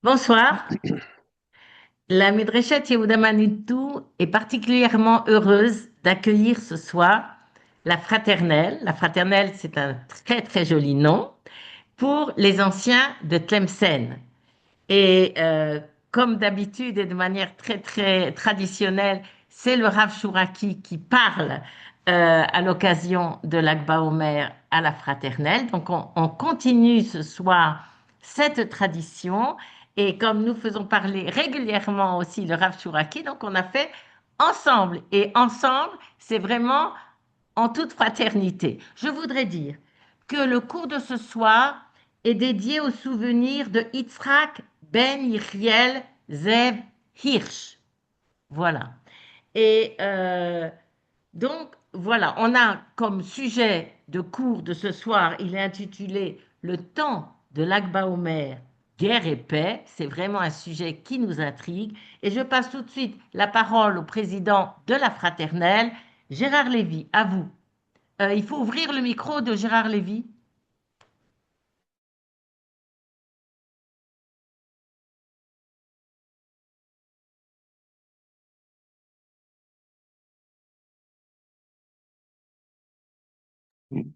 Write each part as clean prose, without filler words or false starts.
Bonsoir. La Midreshet Yehuda Manitou est particulièrement heureuse d'accueillir ce soir la fraternelle. La fraternelle, c'est un très très joli nom pour les anciens de Tlemcen. Et comme d'habitude et de manière très très traditionnelle, c'est le Rav Chouraki qui parle à l'occasion de l'Akba Omer à la fraternelle. Donc on continue ce soir cette tradition. Et comme nous faisons parler régulièrement aussi le Rav Chouraki, donc on a fait ensemble. Et ensemble, c'est vraiment en toute fraternité. Je voudrais dire que le cours de ce soir est dédié au souvenir de Yitzhak Ben Yiriel Zev Hirsch. Voilà. Et donc, voilà, on a comme sujet de cours de ce soir, il est intitulé Le temps de l'Akba Omer, guerre et paix. C'est vraiment un sujet qui nous intrigue. Et je passe tout de suite la parole au président de la fraternelle, Gérard Lévy. À vous. Il faut ouvrir le micro de Gérard Lévy.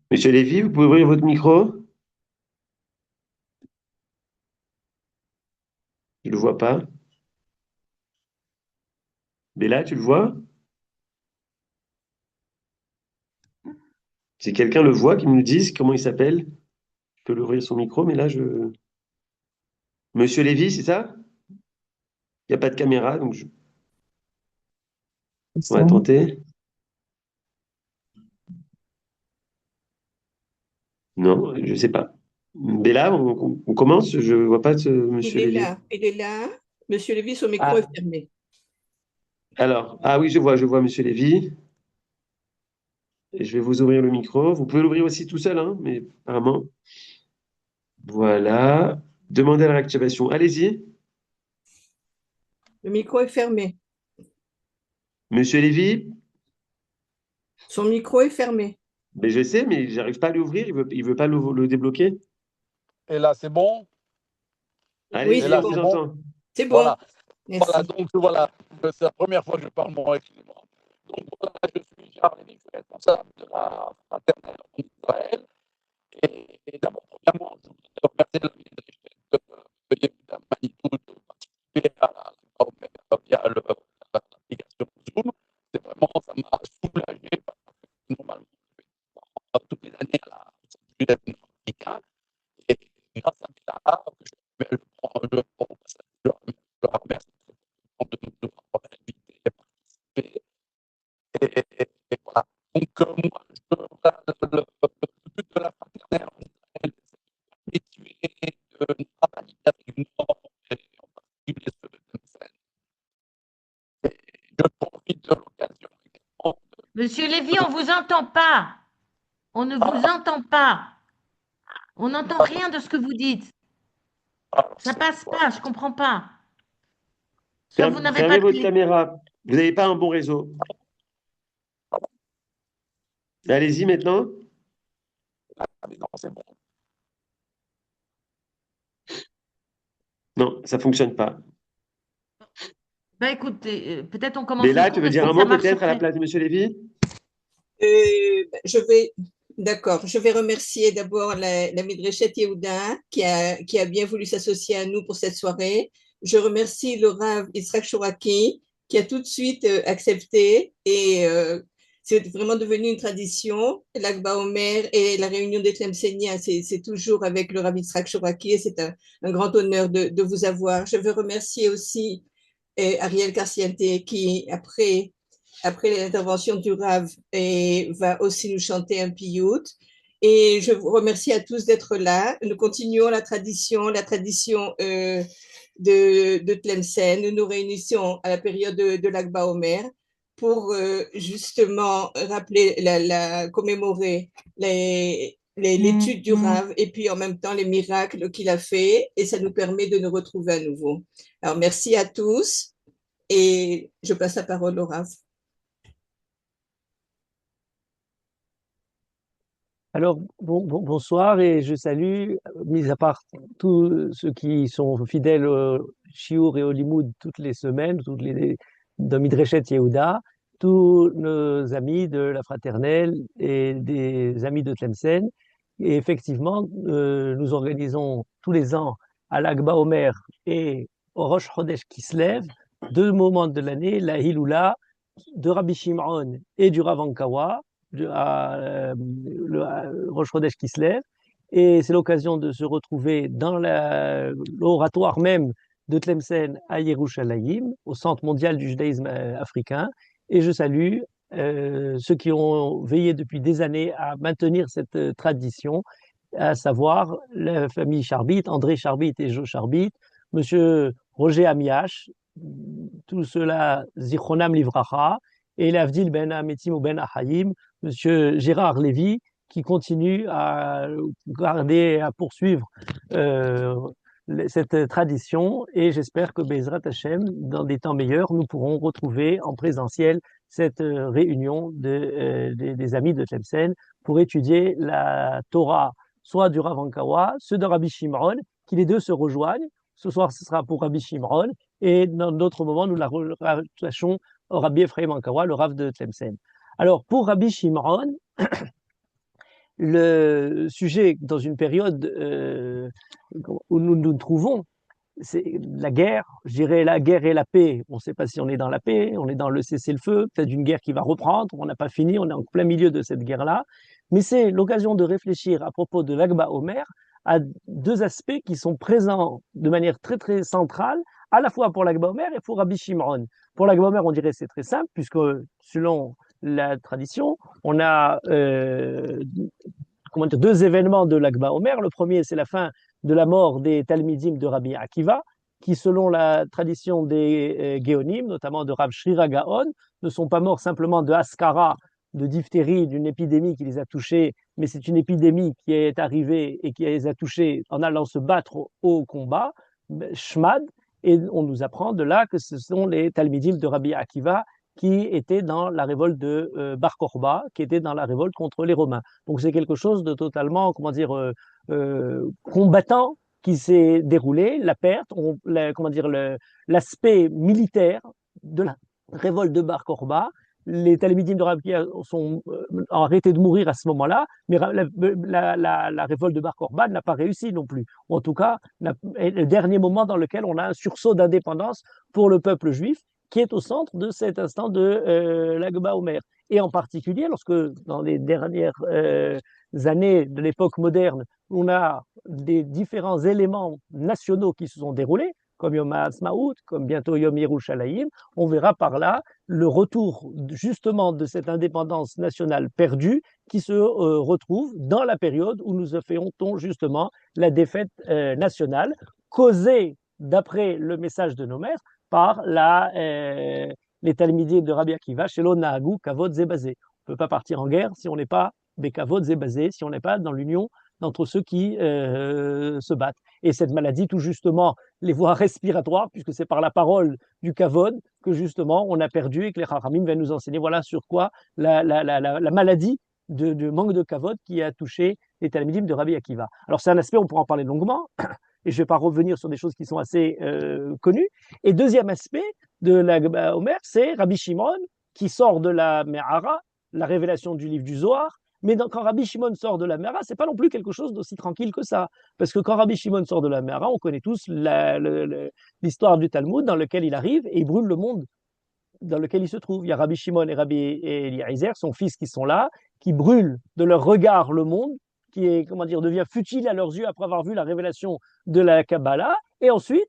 Monsieur Lévy, vous pouvez ouvrir votre micro? Je ne le vois pas. Béla, tu le vois? Si quelqu'un le voit, qu'il me dise comment il s'appelle. Je peux lui ouvrir son micro, mais là, je... Monsieur Lévy, c'est ça? Il n'y a pas de caméra, donc on va tenter. Non, je ne sais pas. Béla, on commence? Je ne vois pas Il Monsieur est Lévy. là, il est là. Monsieur Lévy, son micro Ah, est fermé. alors, ah oui, je vois Monsieur Lévy. Et je vais vous ouvrir le micro. Vous pouvez l'ouvrir aussi tout seul, hein, mais apparemment. Voilà. Demandez la réactivation. Allez-y. Le micro est fermé. Monsieur Lévy, Son micro est fermé. mais je sais, mais j'arrive pas à l'ouvrir. Il veut pas le débloquer. Et là, c'est bon. Oui, Et Allez-y, c'est on là, bon. vous c'est bon. entend. C'est bon. Voilà. Voilà. Merci. Donc, voilà. C'est la première fois que je parle mon excusez-moi. Donc, voilà, je suis Charles Lévy, je suis responsable de la fraternelle en Israël. Et d'abord, premièrement, je voudrais remercier la ministre de Yehuda Manitou de participer à via l'application Zoom. C'est vraiment, ça m'a soulagé parce que normalement, je vais toutes les années à la Société africaine. Et grâce à Béla, je prends au passage, je la remercie de nous avoir invités à participer. Et voilà. Donc, moi, voilà, le but de la fraternelle en Israël, c'est d'habituer, de travailler avec une norme, et en particulier ceux de Tlemcen. Et je profite de l'occasion également Monsieur Lévy, on ne vous entend pas. On ne vous entend pas. On n'entend rien de ce que vous dites. Ça passe pas, je comprends pas. Soit vous n'avez pas Fermez de votre clé. caméra. Vous n'avez pas un bon réseau. Allez-y maintenant. non, c'est bon. Non, ça fonctionne pas. Ben écoutez, peut-être on commence le Béla, tu cours veux et dire si un ça mot peut-être à la marcherait. place de Monsieur Lévy? D'accord. Je vais remercier d'abord la Midreshet Yehuda qui a bien voulu s'associer à nous pour cette soirée. Je remercie le Rav Yitzhak Chouraki qui a tout de suite accepté et c'est vraiment devenu une tradition. L'Akba Omer et la réunion des Tlemcéniens, c'est toujours avec le Rav Yitzhak Chouraki et c'est un grand honneur de vous avoir. Je veux remercier aussi Ariel Carciente qui, après l'intervention du Rav, va aussi nous chanter un piyut. Et je vous remercie à tous d'être là. Nous continuons la tradition de Tlemcen. Nous nous réunissons à la période de l'Akba Omer pour justement rappeler, commémorer l'étude du Rav et puis en même temps les miracles qu'il a fait. Et ça nous permet de nous retrouver à nouveau. Alors merci à tous et je passe la parole au Rav. Alors, bonsoir et je salue, mis à part tous ceux qui sont fidèles au Chiour et au Limoud toutes les semaines, dans Midreshet Yehuda, tous nos amis de la fraternelle et des amis de Tlemcen. Et effectivement, nous organisons tous les ans à l'Agba Omer et au Rosh Chodesh Kislev, deux moments de l'année, la Hiloula de Rabbi Shimon et du Rav Ankawa, le Rosh Chodesh qui se lève, et c'est l'occasion de se retrouver dans l'oratoire même de Tlemcen à Yerushalayim, au Centre mondial du judaïsme africain, et je salue ceux qui ont veillé depuis des années à maintenir cette tradition, à savoir la famille Charbit, André Charbit et Joe Charbit, monsieur Roger Amiach, tout cela, Zichronam Livracha, et l'Avdil Ben Ametim ou Ben Ahayim, monsieur Gérard Lévy, qui continue à garder, à poursuivre cette tradition, et j'espère que Bezrat Hashem, dans des temps meilleurs, nous pourrons retrouver en présentiel cette réunion des amis de Tlemcen pour étudier la Torah, soit du Rav Ankawa, ceux de Rabbi Shimron, qui les deux se rejoignent. Ce soir, ce sera pour Rabbi Shimron, et dans d'autres moments, nous la rattachons au Rabbi Ephraim Ankawa, le Rav de Tlemcen. Alors, pour Rabbi Shimron, le sujet dans une période où nous nous trouvons, c'est la guerre, je dirais la guerre et la paix. On ne sait pas si on est dans la paix, on est dans le cessez-le-feu, peut-être une guerre qui va reprendre, on n'a pas fini, on est en plein milieu de cette guerre-là. Mais c'est l'occasion de réfléchir à propos de l'Agba Omer à deux aspects qui sont présents de manière très très centrale, à la fois pour l'Agba Omer et pour Rabbi Shimron. Pour l'Agba Omer, on dirait c'est très simple, puisque selon la tradition, on a deux événements de l'Agba Omer. Le premier, c'est la fin de la mort des Talmidim de Rabbi Akiva, qui, selon la tradition des Géonim, notamment de Rav Shrira Gaon, ne sont pas morts simplement de Haskara, de diphtérie, d'une épidémie qui les a touchés, mais c'est une épidémie qui est arrivée et qui les a touchés en allant se battre au combat, Shmad, et on nous apprend de là que ce sont les Talmidim de Rabbi Akiva qui étaient dans la révolte de Bar Korba, qui était dans la révolte contre les Romains. Donc c'est quelque chose de totalement, combattant qui s'est déroulé, la perte, l'aspect militaire de la révolte de Bar Korba. Les Talmidim de Rabbi ont arrêté de mourir à ce moment-là, mais la révolte de Bar Korba n'a pas réussi non plus. Ou en tout cas, le dernier moment dans lequel on a un sursaut d'indépendance pour le peuple juif, qui est au centre de cet instant de l'Agba Omer. Et en particulier, lorsque dans les dernières années de l'époque moderne, on a des différents éléments nationaux qui se sont déroulés, comme Yom HaAtzmaut, comme bientôt Yom Yerushalayim, on verra par là le retour justement de cette indépendance nationale perdue qui se retrouve dans la période où nous affrontons justement la défaite nationale, causée, d'après le message de nos mères, par les Talmidim de Rabbi Akiva, Shelo Nahagu Kavod Zebazé. On ne peut pas partir en guerre si on n'est pas Bekavod Zebazé, si on n'est pas dans l'union entre ceux qui se battent. Et cette maladie touche justement les voies respiratoires, puisque c'est par la parole du Kavod que justement on a perdu et que les Chachamim viennent nous enseigner voilà sur quoi la maladie de manque de Kavod qui a touché les Talmidim de Rabbi Akiva. Alors c'est un aspect, on pourra en parler longuement, et je ne vais pas revenir sur des choses qui sont assez connues. Et deuxième aspect de l'Agba Omer, c'est Rabbi Shimon qui sort de la Me'ara, la révélation du livre du Zohar. Mais quand Rabbi Shimon sort de la Me'ara, c'est pas non plus quelque chose d'aussi tranquille que ça. Parce que quand Rabbi Shimon sort de la Me'ara, on connaît tous l'histoire du Talmud dans lequel il arrive et il brûle le monde dans lequel il se trouve. Il y a Rabbi Shimon et Rabbi Eliezer, son fils, qui sont là, qui brûlent de leur regard le monde, qui est, devient futile à leurs yeux après avoir vu la révélation de la Kabbalah. Et ensuite,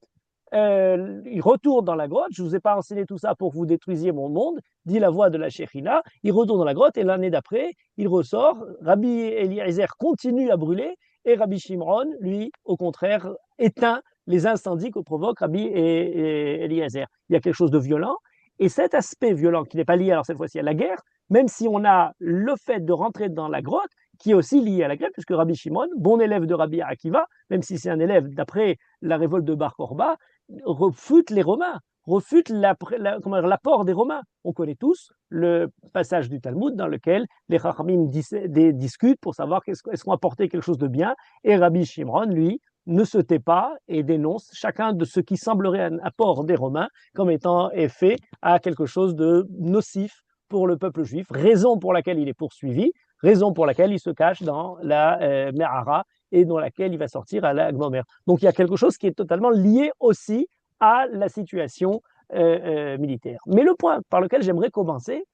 il retourne dans la grotte. Je ne vous ai pas enseigné tout ça pour que vous détruisiez mon monde, dit la voix de la Shekhinah. Il retourne dans la grotte et l'année d'après, il ressort. Rabbi Eliezer continue à brûler et Rabbi Shimon, lui, au contraire, éteint les incendies que provoque Rabbi Eliezer. Il y a quelque chose de violent. Et cet aspect violent, qui n'est pas lié alors cette fois-ci à la guerre, même si on a le fait de rentrer dans la grotte, qui est aussi lié à la guerre, puisque Rabbi Shimon, bon élève de Rabbi Akiva, même si c'est un élève d'après la révolte de Bar Korba, refute les Romains. refute l'apport des Romains. On connaît tous le passage du Talmud dans lequel les Chachamim discutent pour savoir est-ce qu'on a apporté quelque chose de bien, et Rabbi Shimon, lui, ne se tait pas et dénonce chacun de ce qui semblerait un apport des Romains comme étant fait à quelque chose de nocif pour le peuple juif, raison pour laquelle il est poursuivi, raison pour laquelle il se cache dans la Me'ara et dans laquelle il va sortir à la Gmomer. Donc il y a quelque chose qui est totalement lié aussi à la situation militaire. Mais le point par lequel j'aimerais commencer,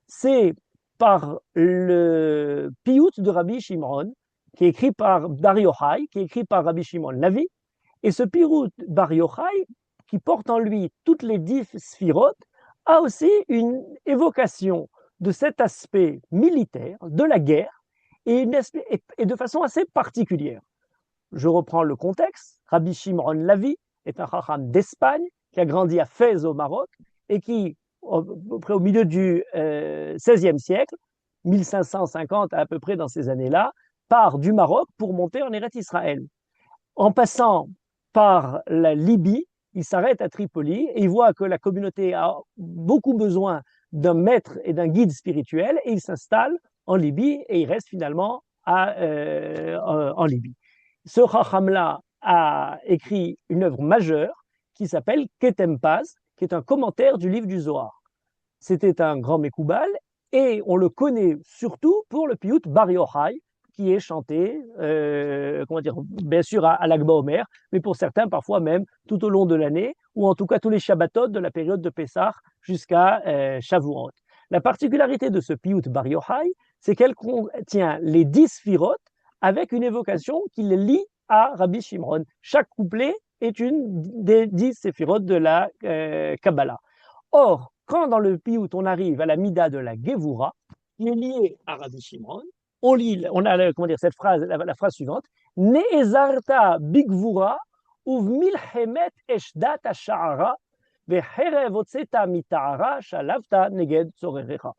c'est par le piout de Rabbi Shimon, qui est écrit par Bar Yochai, qui est écrit par Rabbi Shimon Lavi, et ce piout Bar Yochai, qui porte en lui toutes les 10 sphirot, a aussi une évocation de cet aspect militaire, de la guerre, et de façon assez particulière. Je reprends le contexte. Rabbi Shimon Lavi est un chacham d'Espagne qui a grandi à Fès au Maroc et qui, au milieu du XVIe siècle, 1550 à peu près dans ces années-là, part du Maroc pour monter en Eretz Israël. En passant par la Libye, il s'arrête à Tripoli et il voit que la communauté a beaucoup besoin d'un maître et d'un guide spirituel et il s'installe en Libye et il reste finalement en Libye. Ce chacham-là a écrit une œuvre majeure qui s'appelle Ketem Paz, qui est un commentaire du livre du Zohar. C'était un grand Mekoubal et on le connaît surtout pour le piout Bar Yochai, qui est chanté, bien sûr à l'Ag BaOmer, mais pour certains parfois même tout au long de l'année, ou en tout cas tous les Shabbatot de la période de Pessah jusqu'à Shavuot. La particularité de ce piout Bar Yochai, c'est qu'elle contient les 10 sphirot avec une évocation qui les lie à Rabbi Shimon. Chaque couplet est une des 10 sphirot de la Kabbalah. Or, quand dans le piout on arrive à la Mida de la Gevura, qui est liée à Rabbi Shimon, on a cette phrase, la phrase suivante, Ne'ezarta bigvura uvmilchemet eshdat hasha'ara ve'cherev otzeta mita'ara shalavta neged tzorerecha.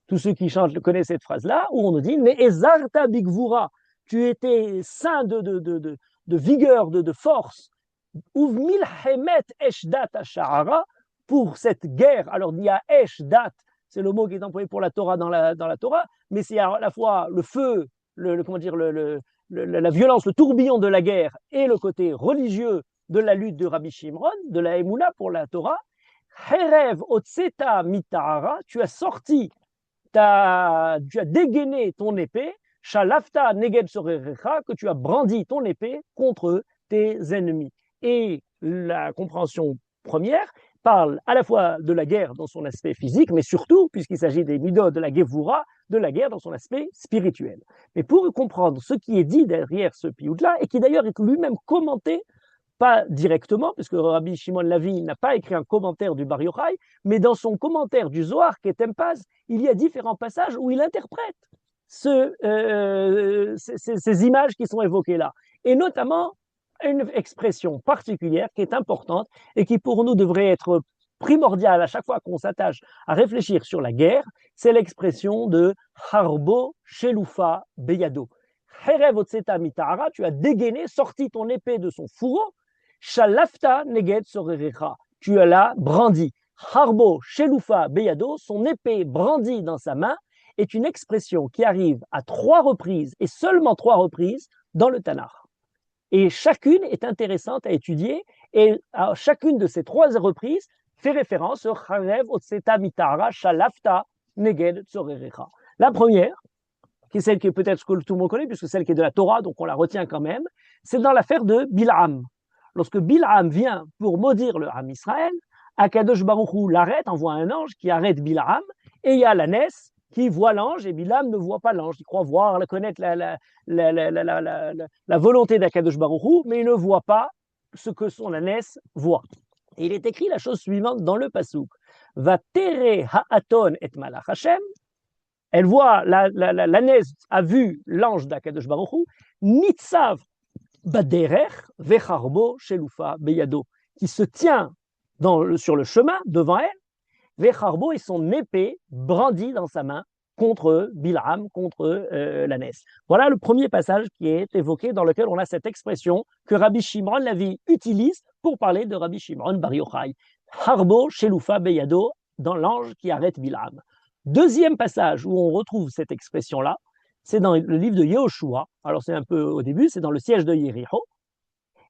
Tous ceux qui chantent connaissent cette phrase-là, où on nous dit Ne'ezarta bigvura, tu étais saint de vigueur, de force, uvmilchemet eshdat hasha'ara, pour cette guerre. Alors il y a eshdat, c'est le mot qui est employé pour la Torah dans la Torah, mais c'est à la fois le feu, la violence, le tourbillon de la guerre et le côté religieux de la lutte de Rabbi Shimon, de la Emouna pour la Torah. Herev otseta mitahara, tu as sorti, tu as dégainé ton épée, shalafta neged sorerecha, que tu as brandi ton épée contre tes ennemis. Et la compréhension première parle à la fois de la guerre dans son aspect physique, mais surtout, puisqu'il s'agit des midot de la Gevura, de la guerre dans son aspect spirituel. Mais pour comprendre ce qui est dit derrière ce piout-là, et qui d'ailleurs est lui-même commenté, pas directement, puisque Rabbi Shimon Lavi n'a pas écrit un commentaire du Bar Yochai, mais dans son commentaire du Zohar, Ketem Paz, il y a différents passages où il interprète ces images qui sont évoquées là. Et notamment, une expression particulière qui est importante et qui pour nous devrait être primordiale à chaque fois qu'on s'attache à réfléchir sur la guerre, c'est l'expression de Harbo Shelufa Beyado. Herev otseta mitahara, tu as dégainé, sorti ton épée de son fourreau, Shalafta neged sorerecha, tu l'as brandi. Harbo Shelufa Beyado, son épée brandie dans sa main, est une expression qui arrive à 3 reprises et seulement 3 reprises dans le Tanakh. Et chacune est intéressante à étudier, et à chacune de ces 3 reprises fait référence au Charev Otseta Mitahara Shalafta Neged Tzorerecha. La première, qui est celle que peut-être que tout le monde connaît, puisque c'est celle qui est de la Torah, donc on la retient quand même, c'est dans l'affaire de Bil'am. Lorsque Bil'am vient pour maudire le Ham Israël, Akadosh Baruch Hu l'arrête, envoie un ange qui arrête Bil'am, et il y a l'ânesse qui voit l'ange, et Bil'am ne voit pas l'ange. Il croit voir, connaître la volonté d'Akadosh Baruch Hu, mais il ne voit pas ce que son ânesse voit. Et il est écrit la chose suivante dans le pasuk. Va tere ha'aton et malach Hashem. Elle voit, l'ânesse a vu l'ange d'Akadosh Baruch Hu, nitzav baderech vecharbo shelufa beyado, qui se tient sur le chemin devant elle, vecharbo et son épée brandie dans sa main contre Bil'am, contre l'ânesse. Voilà le premier passage qui est évoqué dans lequel on a cette expression que Rabbi Shimon Lavi utilise pour parler de Rabbi Shimon Bar Yochai. Harbo, Sheloufa, Beyado, dans l'ange qui arrête Bilam. Deuxième passage où on retrouve cette expression-là, c'est dans le livre de Yehoshua. Alors c'est un peu au début, c'est dans le siège de Yéricho.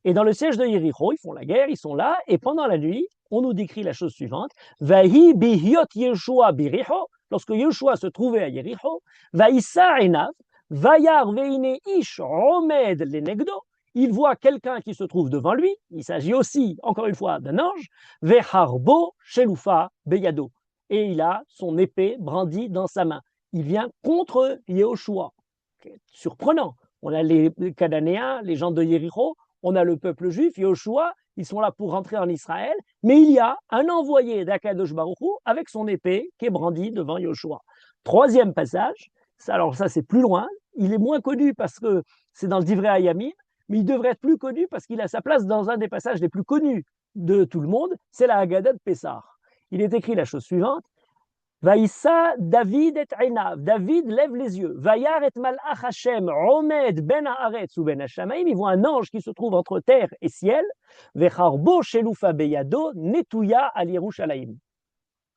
Et dans le siège de Yéricho, ils font la guerre, ils sont là, et pendant la nuit, on nous décrit la chose suivante. Vahi bihiot Yeshua biricho, lorsque Yeshua se trouvait à Yéricho, vaïssa enav, vayar veine ish omed lenegdo, il voit quelqu'un qui se trouve devant lui, il s'agit aussi, encore une fois, d'un ange, veharbo shelufa beyado, et il a son épée brandie dans sa main. Il vient contre Yehoshua. Surprenant. On a les Cananéens, les gens de Yéricho, on a le peuple juif, Yehoshua, ils sont là pour rentrer en Israël, mais il y a un envoyé d'Akadosh Baruch Hu avec son épée qui est brandie devant Yehoshua. Troisième passage, alors ça c'est plus loin, il est moins connu parce que c'est dans le Divrei Hayamim, mais il devrait être plus connu parce qu'il a sa place dans un des passages les plus connus de tout le monde, c'est la Haggadah de Pessah. Il est écrit la chose suivante. Vaïssa David et Einav. David lève les yeux. Vayar et Malach Hashem Omed ben Haaretz ou ben Hashamaim. Il voit un ange qui se trouve entre terre et ciel. Vecharbo shelufa beyado netouya al Yerushalayim.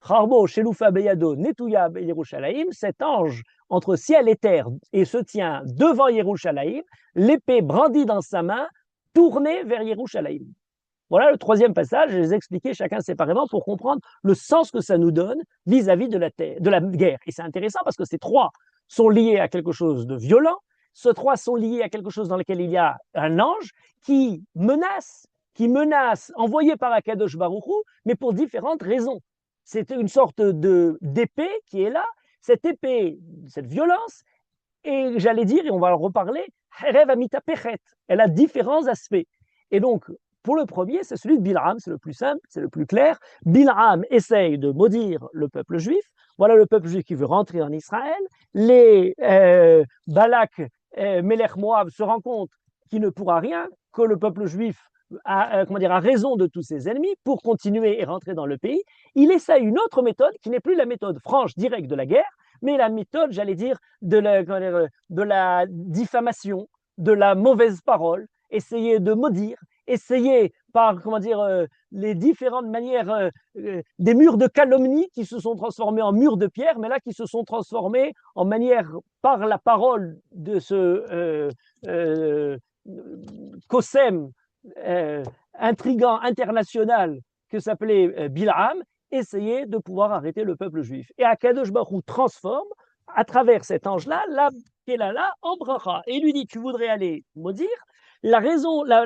Charbo shelufa beyado netouya al Yerushalayim. Cet ange entre ciel et terre et se tient devant Yerushalayim, l'épée brandie dans sa main, tournée vers Yerushalayim. Voilà le troisième passage, je les ai expliqués chacun séparément pour comprendre le sens que ça nous donne vis-à-vis de la guerre. Et c'est intéressant parce que ces trois sont liés à quelque chose de violent, ces trois sont liés à quelque chose dans lequel il y a un ange qui menace, envoyé par Akadosh Baruch Hu, mais pour différentes raisons. C'est une sorte d'épée qui est là, cette épée, cette violence, et j'allais dire, et on va en reparler, Herev Amita Pechet, elle a différents aspects. Et donc, pour le premier, c'est celui de Bil'am, c'est le plus simple, c'est le plus clair. Bil'am essaye de maudire le peuple juif. Voilà le peuple juif qui veut rentrer en Israël. Les Balak, Melech Moab se rend compte qu'il ne pourra rien, que le peuple juif a raison de tous ses ennemis pour continuer et rentrer dans le pays. Il essaye une autre méthode qui n'est plus la méthode franche, directe de la guerre, mais la méthode, j'allais dire, de la diffamation, de la mauvaise parole, essayer de maudire, essayer par les différentes manières, des murs de calomnie qui se sont transformés en murs de pierre, mais là qui se sont transformés en manière par la parole de ce Kosem intrigant international que s'appelait Bil'am, essayer de pouvoir arrêter le peuple juif. Et Akadosh Baruch Hu transforme à travers cet ange-là, la Kelala en bracha, et il lui dit, tu voudrais aller maudire, la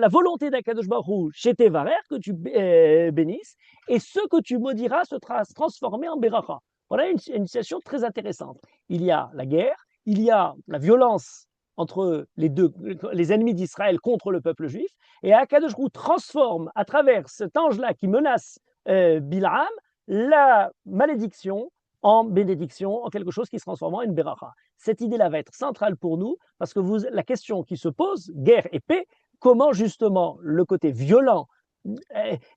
volonté d'Akadosh Baruch Hu chez Tevarer, que tu bénisses, et ce que tu maudiras se transformer en beracha. Voilà une situation très intéressante. Il y a la guerre, il y a la violence entre les ennemis d'Israël contre le peuple juif, et Akadosh Baruch Hu transforme à travers cet ange-là qui menace Bil'am la malédiction en bénédiction, en quelque chose qui se transforme en une beracha. Cette idée-là va être centrale pour nous, parce que la question qui se pose, guerre et paix, comment justement le côté violent,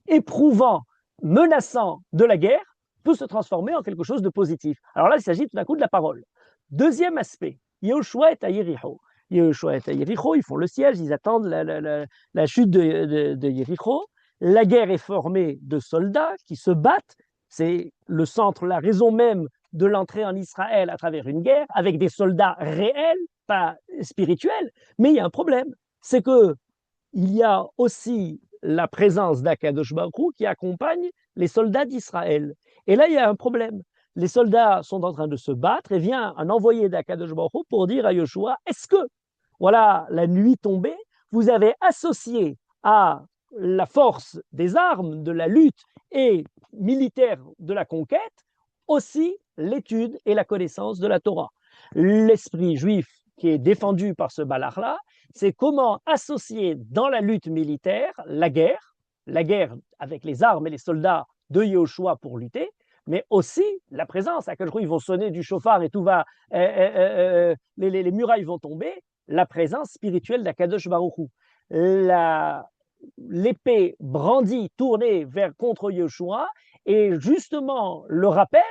éprouvant, menaçant de la guerre peut se transformer en quelque chose de positif. Alors là, il s'agit tout d'un coup de la parole. Deuxième aspect, Yehoshua est à Yéricho. Yehoshua est à Yéricho, ils font le siège, ils attendent la chute de Yéricho. La guerre est formée de soldats qui se battent. C'est le centre, la raison même de l'entrée en Israël à travers une guerre, avec des soldats réels, pas spirituels. Mais il y a un problème, c'est qu'il y a aussi la présence d'Akadosh Baruch Hu qui accompagne les soldats d'Israël. Et là, il y a un problème. Les soldats sont en train de se battre et vient un envoyé d'Akadosh Baruch Hu pour dire à Yoshua, est-ce que, voilà, la nuit tombée, vous avez associé à la force des armes, de la lutte et militaire de la conquête, aussi l'étude et la connaissance de la Torah. L'esprit juif qui est défendu par ce balach-là, c'est comment associer dans la lutte militaire la guerre avec les armes et les soldats de Yehoshua pour lutter, mais aussi la présence, à quel jour ils vont sonner du chauffard et tout va, les murailles vont tomber, la présence spirituelle d'Akadosh Baruch Hu. L'épée brandie, tournée contre Yehoshua, et justement le rappel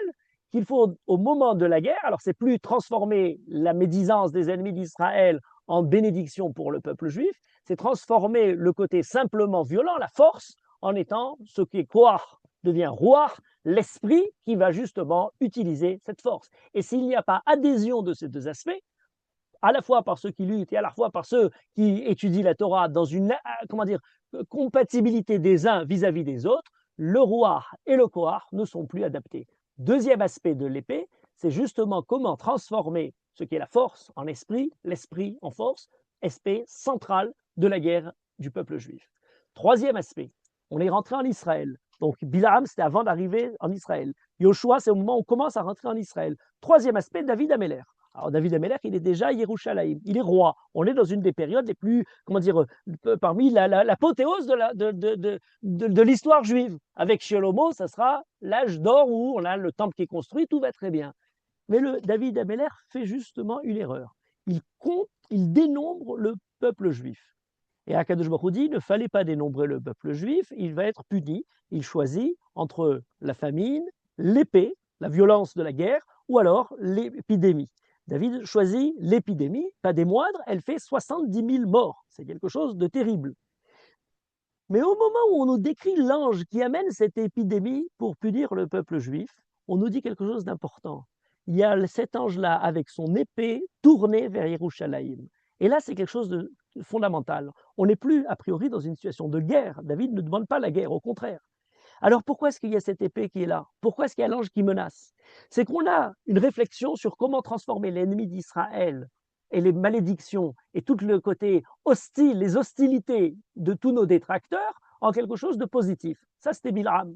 qu'il faut, au moment de la guerre, alors c'est plus transformer la médisance des ennemis d'Israël en bénédiction pour le peuple juif, c'est transformer le côté simplement violent, la force, en étant ce qui est koach devient Ruach, l'esprit qui va justement utiliser cette force. Et s'il n'y a pas adhésion de ces deux aspects, à la fois par ceux qui luttent et à la fois par ceux qui étudient la Torah dans une compatibilité des uns vis-à-vis des autres, le Ruach et le Koach ne sont plus adaptés. Deuxième aspect de l'épée, c'est justement comment transformer ce qui est la force en esprit, l'esprit en force, aspect central de la guerre du peuple juif. Troisième aspect, on est rentré en Israël. Donc Bilam, c'était avant d'arriver en Israël. Yoshua, c'est au moment où on commence à rentrer en Israël. Troisième aspect, David Améler. Alors David Améler, il est déjà à Yerushalayim, il est roi. On est dans une des périodes les plus, parmi l'apothéose de l'histoire juive. Avec Shlomo, ça sera l'âge d'or où on a le temple qui est construit, tout va très bien. Mais David Améler fait justement une erreur. Il dénombre le peuple juif. Et Akadosh Baruch Hu dit, il ne fallait pas dénombrer le peuple juif, il va être puni. Il choisit entre la famine, l'épée, la violence de la guerre, ou alors l'épidémie. David choisit l'épidémie, pas des moindres, elle fait 70 000 morts. C'est quelque chose de terrible. Mais au moment où on nous décrit l'ange qui amène cette épidémie pour punir le peuple juif, on nous dit quelque chose d'important. Il y a cet ange-là avec son épée tournée vers Yerushalayim. Et là, c'est quelque chose de fondamental. On n'est plus, a priori, dans une situation de guerre. David ne demande pas la guerre, au contraire. Alors pourquoi est-ce qu'il y a cette épée qui est là? Pourquoi est-ce qu'il y a l'ange qui menace? C'est qu'on a une réflexion sur comment transformer l'ennemi d'Israël et les malédictions et tout le côté hostile, les hostilités de tous nos détracteurs en quelque chose de positif. Ça, c'était Bilham.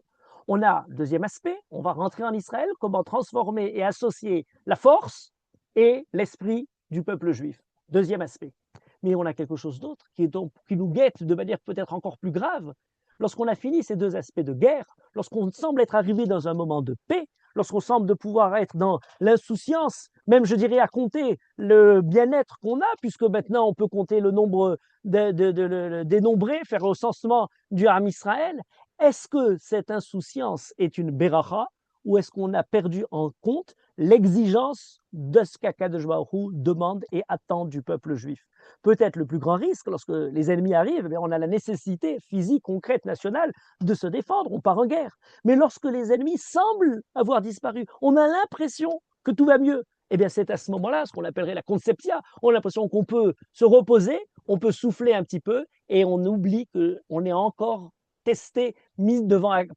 On a, deuxième aspect, on va rentrer en Israël, comment transformer et associer la force et l'esprit du peuple juif. Deuxième aspect. Mais on a quelque chose d'autre qui nous guette de manière peut-être encore plus grave. Lorsqu'on a fini ces deux aspects de guerre, lorsqu'on semble être arrivé dans un moment de paix, lorsqu'on semble de pouvoir être dans l'insouciance, même je dirais à compter le bien-être qu'on a, puisque maintenant on peut compter le nombre dénombré, faire recensement du Ham Israël, est-ce que cette insouciance est une beracha ou est-ce qu'on a perdu en compte l'exigence de ce qu'Akadosh Baruch Hu demande et attend du peuple juif? Peut-être le plus grand risque, lorsque les ennemis arrivent, on a la nécessité physique, concrète, nationale de se défendre, on part en guerre. Mais lorsque les ennemis semblent avoir disparu, on a l'impression que tout va mieux. Eh bien, c'est à ce moment-là, ce qu'on appellerait la conceptia. On a l'impression qu'on peut se reposer, on peut souffler un petit peu, et on oublie qu'on est encore testé, mis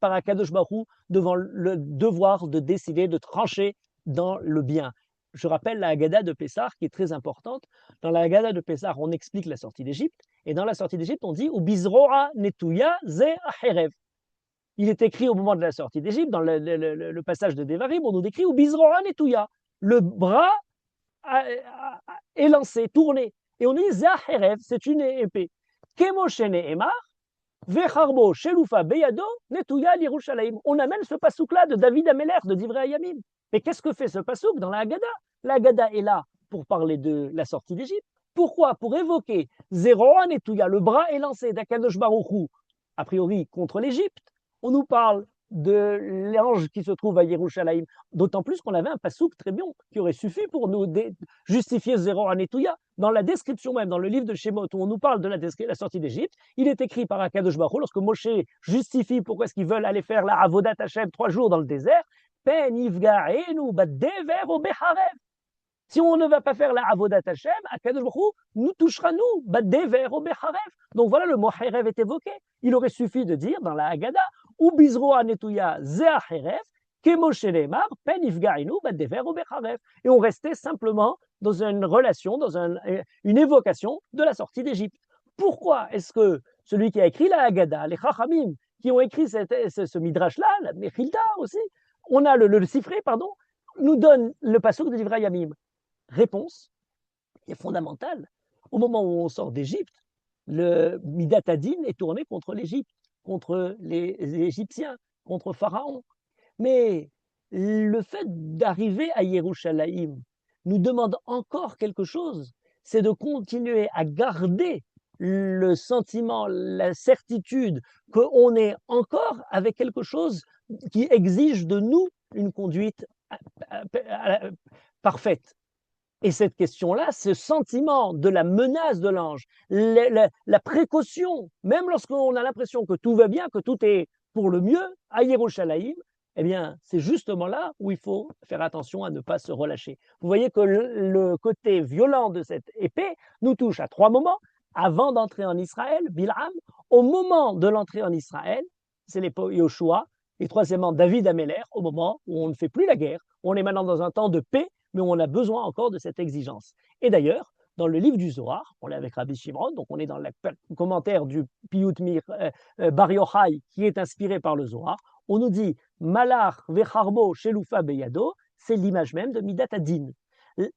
par Akadosh Baruch Hu, devant le devoir de décider, de trancher dans le bien. Je rappelle la Haggadah de Pessah qui est très importante. Dans la Haggadah de Pessah, on explique la sortie d'Égypte. Et dans la sortie d'Égypte, on dit « Ubizroa netuya ze acherev ». Il est écrit au moment de la sortie d'Égypte, dans le passage de Devarim, on nous décrit « Ubizroa netuya ». Le bras est lancé, tourné. Et on dit « ze acherev », c'est une épée. « Kemoshe ne'emar » Vecharbo, Shelufa, Beyado, Netuya, Yerushalayim. On amène ce pasouk-là de David Améler, de Divrei Hayamim. Mais qu'est-ce que fait ce pasouk dans la Haggadah? La Haggadah est là pour parler de la sortie d'Égypte. Pourquoi? Pour évoquer Zeroa Netuya, le bras est lancé d'Akadosh Baruch Hu, a priori contre l'Égypte. On nous parle de l'ange qui se trouve à Yerushalayim, d'autant plus qu'on avait un pasouk très bien qui aurait suffi pour nous justifier Zeroa Netuya. Dans la description même, dans le livre de Shemot, où on nous parle de la sortie d'Égypte, il est écrit par Akadosh Baruch Hu, lorsque Moshe justifie pourquoi est-ce qu'ils veulent aller faire la Avodat Hashem 3 jours dans le désert, Pen yifga'enu bad-dever o becharev. Si on ne va pas faire la Avodat Hashem, Akadosh Baruch Hu nous touchera nous, bad-dever o becharev. Donc voilà, le mot Herev est évoqué. Il aurait suffi de dire dans la Haggadah, ou bizroa netuya ze acherev, kemoshe ne'emar, pen yifga'enu bad-dever o becharev. Et on restait simplement dans une relation, dans une évocation de la sortie d'Égypte. Pourquoi est-ce que celui qui a écrit la Haggadah, les Chachamim, qui ont écrit ce midrash-là, la Mechilta aussi, on a le Sifré, pardon, nous donne le pasouk de Divrei Hayamim? Réponse, qui est fondamentale. Au moment où on sort d'Égypte, le Midat Hadin est tourné contre l'Égypte, contre les Égyptiens, contre Pharaon. Mais le fait d'arriver à Yerushalayim nous demande encore quelque chose, c'est de continuer à garder le sentiment, la certitude qu'on est encore avec quelque chose qui exige de nous une conduite parfaite. Et cette question-là, ce sentiment de la menace de l'ange, la précaution, même lorsqu'on a l'impression que tout va bien, que tout est pour le mieux à Yerushalayim, eh bien, c'est justement là où il faut faire attention à ne pas se relâcher. Vous voyez que le côté violent de cette épée nous touche à 3 moments. Avant d'entrer en Israël, Bilham, au moment de l'entrée en Israël, c'est l'époque Yoshua, et troisièmement, David Améler, au moment où on ne fait plus la guerre. On est maintenant dans un temps de paix, mais on a besoin encore de cette exigence. Et d'ailleurs, dans le livre du Zohar, on est avec Rabbi Shimon, donc on est dans le commentaire du Piyut Bar Yochai qui est inspiré par le Zohar, on nous dit Malach vecharbo shelufa beyado, c'est l'image même de Midat Adin.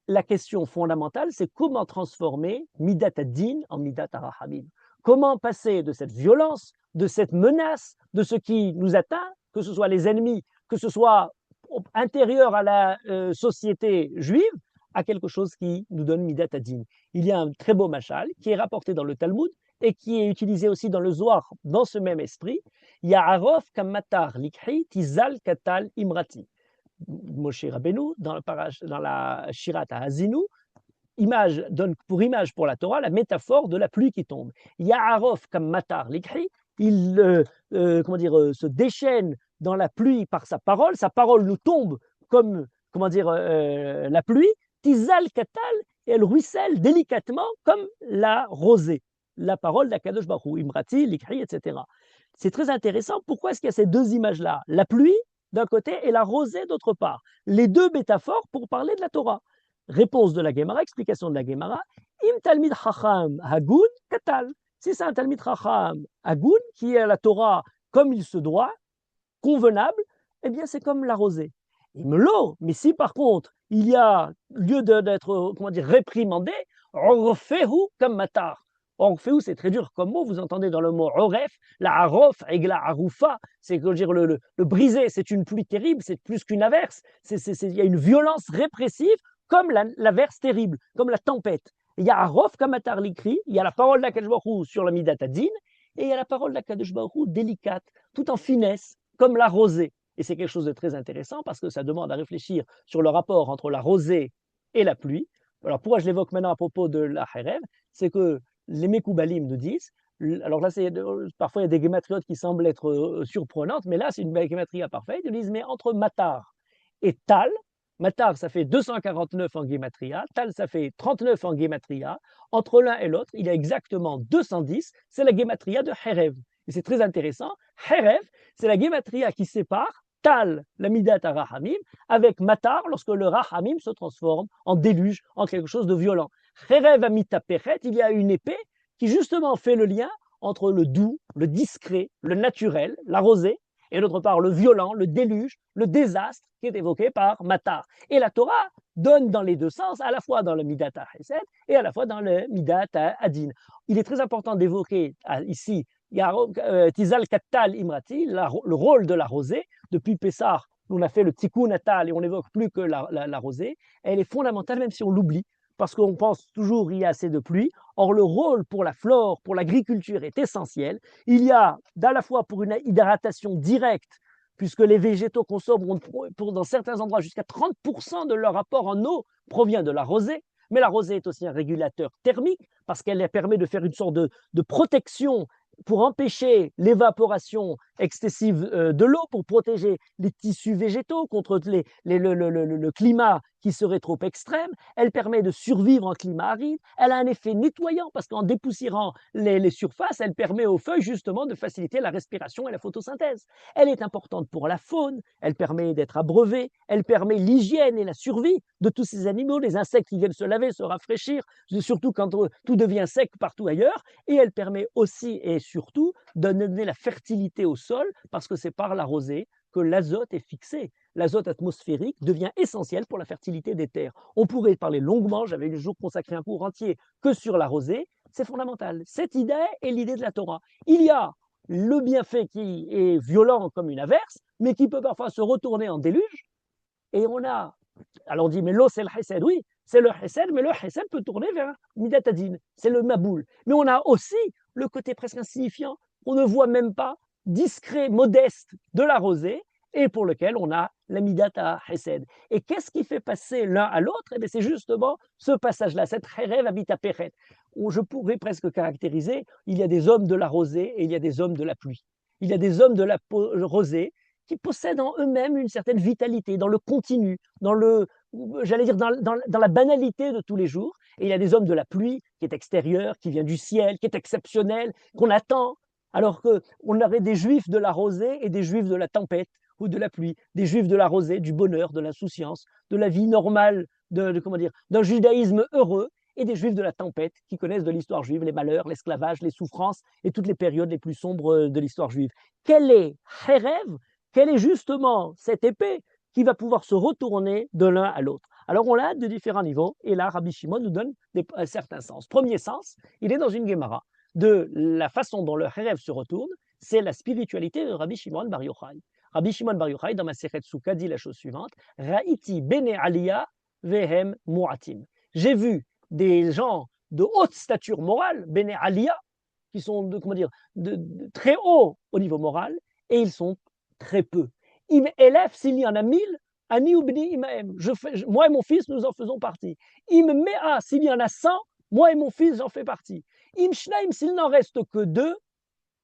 La question fondamentale, c'est comment transformer Midat Adin en Midat Arahamim. Comment passer de cette violence, de cette menace, de ce qui nous atteint, que ce soit les ennemis, que ce soit intérieur à la société juive, à quelque chose qui nous donne Midat Adin. Il y a un très beau machal qui est rapporté dans le Talmud et qui est utilisé aussi dans le Zohar dans ce même esprit. Ya'arof kamatar likhi tizal katal imrati. Moshe Rabbeinu, dans la Shirat HaHazinu, donne pour image pour la Torah la métaphore de la pluie qui tombe. Ya'arof kamatar likhi, il se déchaîne dans la pluie par sa parole nous tombe comme la pluie, tizal katal, et elle ruisselle délicatement comme la rosée, la parole d'Akadosh Baruch Hu, Imrati, Likri, etc. C'est très intéressant, pourquoi est-ce qu'il y a ces deux images-là, la pluie d'un côté et la rosée d'autre part, les deux métaphores pour parler de la Torah. Réponse de la Gemara, explication de la Gemara, Im Talmid Chacham Hagun Katal. Si c'est un Talmid Chacham Hagun qui est à la Torah comme il se doit, convenable, eh bien c'est comme la rosée. Mais si par contre il y a lieu d'être réprimandé, orfehu comme matar. Orfehu, c'est très dur comme mot, vous entendez dans le mot oref, la arof et la aroufa, c'est dire le brisé, c'est une pluie terrible, c'est plus qu'une averse, il y a une violence répressive comme l'averse terrible, comme la tempête. Il y a arof comme matar l'ikri, il y a la parole d'Akadosh Baruch Hu sur la Midat Adin, et il y a la parole d'Akadosh Baruch Hu délicate, tout en finesse, comme la rosée. Et c'est quelque chose de très intéressant parce que ça demande à réfléchir sur le rapport entre la rosée et la pluie. Alors pourquoi je l'évoque maintenant à propos de la Herev, c'est que les Mekoubalim nous disent, alors là parfois il y a des gématriotes qui semblent être surprenantes, mais là c'est une gématria parfaite, ils disent mais entre Matar et Tal, Matar ça fait 249 en gématria, Tal ça fait 39 en gématria, entre l'un et l'autre il y a exactement 210, c'est la gématria de Herev. Et c'est très intéressant, Herev c'est la gématria qui sépare Tal, la Midat Rahamim, avec Matar, lorsque le Rahamim se transforme en déluge, en quelque chose de violent. Cherev Amita Pechet, il y a une épée qui justement fait le lien entre le doux, le discret, le naturel, la rosée, et d'autre part le violent, le déluge, le désastre qui est évoqué par Matar. Et la Torah donne dans les deux sens, à la fois dans le Midat HaChesed et à la fois dans le Midat HaAdin. Il est très important d'évoquer ici Tizal Katal Imrati, le rôle de la rosée. Depuis Pessah, on a fait le Tikkun Natal et on n'évoque plus que la rosée. Elle est fondamentale même si on l'oublie, parce qu'on pense toujours qu'il y a assez de pluie. Or, le rôle pour la flore, pour l'agriculture est essentiel. Il y a à la fois pour une hydratation directe, puisque les végétaux consomment dans certains endroits jusqu'à 30% de leur apport en eau provient de la rosée. Mais la rosée est aussi un régulateur thermique parce qu'elle permet de faire une sorte de protection pour empêcher l'évaporation excessive de l'eau, pour protéger les tissus végétaux contre le climat qui serait trop extrême. Elle permet de survivre en climat aride. Elle a un effet nettoyant parce qu'en dépoussiérant les surfaces, elle permet aux feuilles justement de faciliter la respiration et la photosynthèse. Elle est importante pour la faune, elle permet d'être abreuvée, elle permet l'hygiène et la survie de tous ces animaux, les insectes qui viennent se laver, se rafraîchir, surtout quand tout devient sec partout ailleurs, et elle permet aussi et surtout de donner la fertilité au sol parce que c'est par la rosée que l'azote est fixé. L'azote atmosphérique devient essentiel pour la fertilité des terres. On pourrait parler longuement, j'avais le jour consacré un cours entier que sur la rosée, c'est fondamental. Cette idée est l'idée de la Torah. Il y a le bienfait qui est violent comme une averse, mais qui peut parfois se retourner en déluge, et on a, alors on dit, mais l'eau c'est le Hesed, oui, c'est le Hesed, mais le Hesed peut tourner vers Midat Adin, c'est le Maboul. Mais on a aussi le côté presque insignifiant, on ne voit même pas, discret, modeste de la rosée, et pour lequel on a la Midat HaChesed. Et qu'est-ce qui fait passer l'un à l'autre? Eh c'est justement ce passage-là, cette Cherev Amita Pechet, où je pourrais presque caractériser, il y a des hommes de la rosée et il y a des hommes de la pluie. Il y a des hommes de la rosée qui possèdent en eux-mêmes une certaine vitalité, dans le continu, dans le, j'allais dire, dans la banalité de tous les jours. Et il y a des hommes de la pluie qui est extérieure, qui vient du ciel, qui est exceptionnel, qu'on attend. Alors qu'on aurait des juifs de la rosée et des juifs de la tempête ou de la pluie, des juifs de la rosée, du bonheur, de l'insouciance, de la vie normale, comment dire, d'un judaïsme heureux, et des juifs de la tempête qui connaissent de l'histoire juive les malheurs, l'esclavage, les souffrances et toutes les périodes les plus sombres de l'histoire juive. Quel est Hérev? Quelle est justement cette épée qui va pouvoir se retourner de l'un à l'autre? Alors on l'a de différents niveaux, et là Rabbi Shimon nous donne un certain sens. Premier sens, il est dans une Gemara de la façon dont le Hérev se retourne, c'est la spiritualité de Rabbi Shimon Bar Yochai. Rabbi Shimon Bar Yochai, dans ma Masechet Souka, dit la chose suivante: Ra'iti bene aliyah vehem mu'atim. J'ai vu des gens de haute stature morale, bene aliyah, qui sont de très haut au niveau moral, et ils sont très peu. Im élève, s'il y en a 1000, ani ubni imaem. Moi et mon fils, nous en faisons partie. Im mea, s'il y en a 100, moi et mon fils, j'en fais partie. Im shnaim, s'il n'en reste que 2,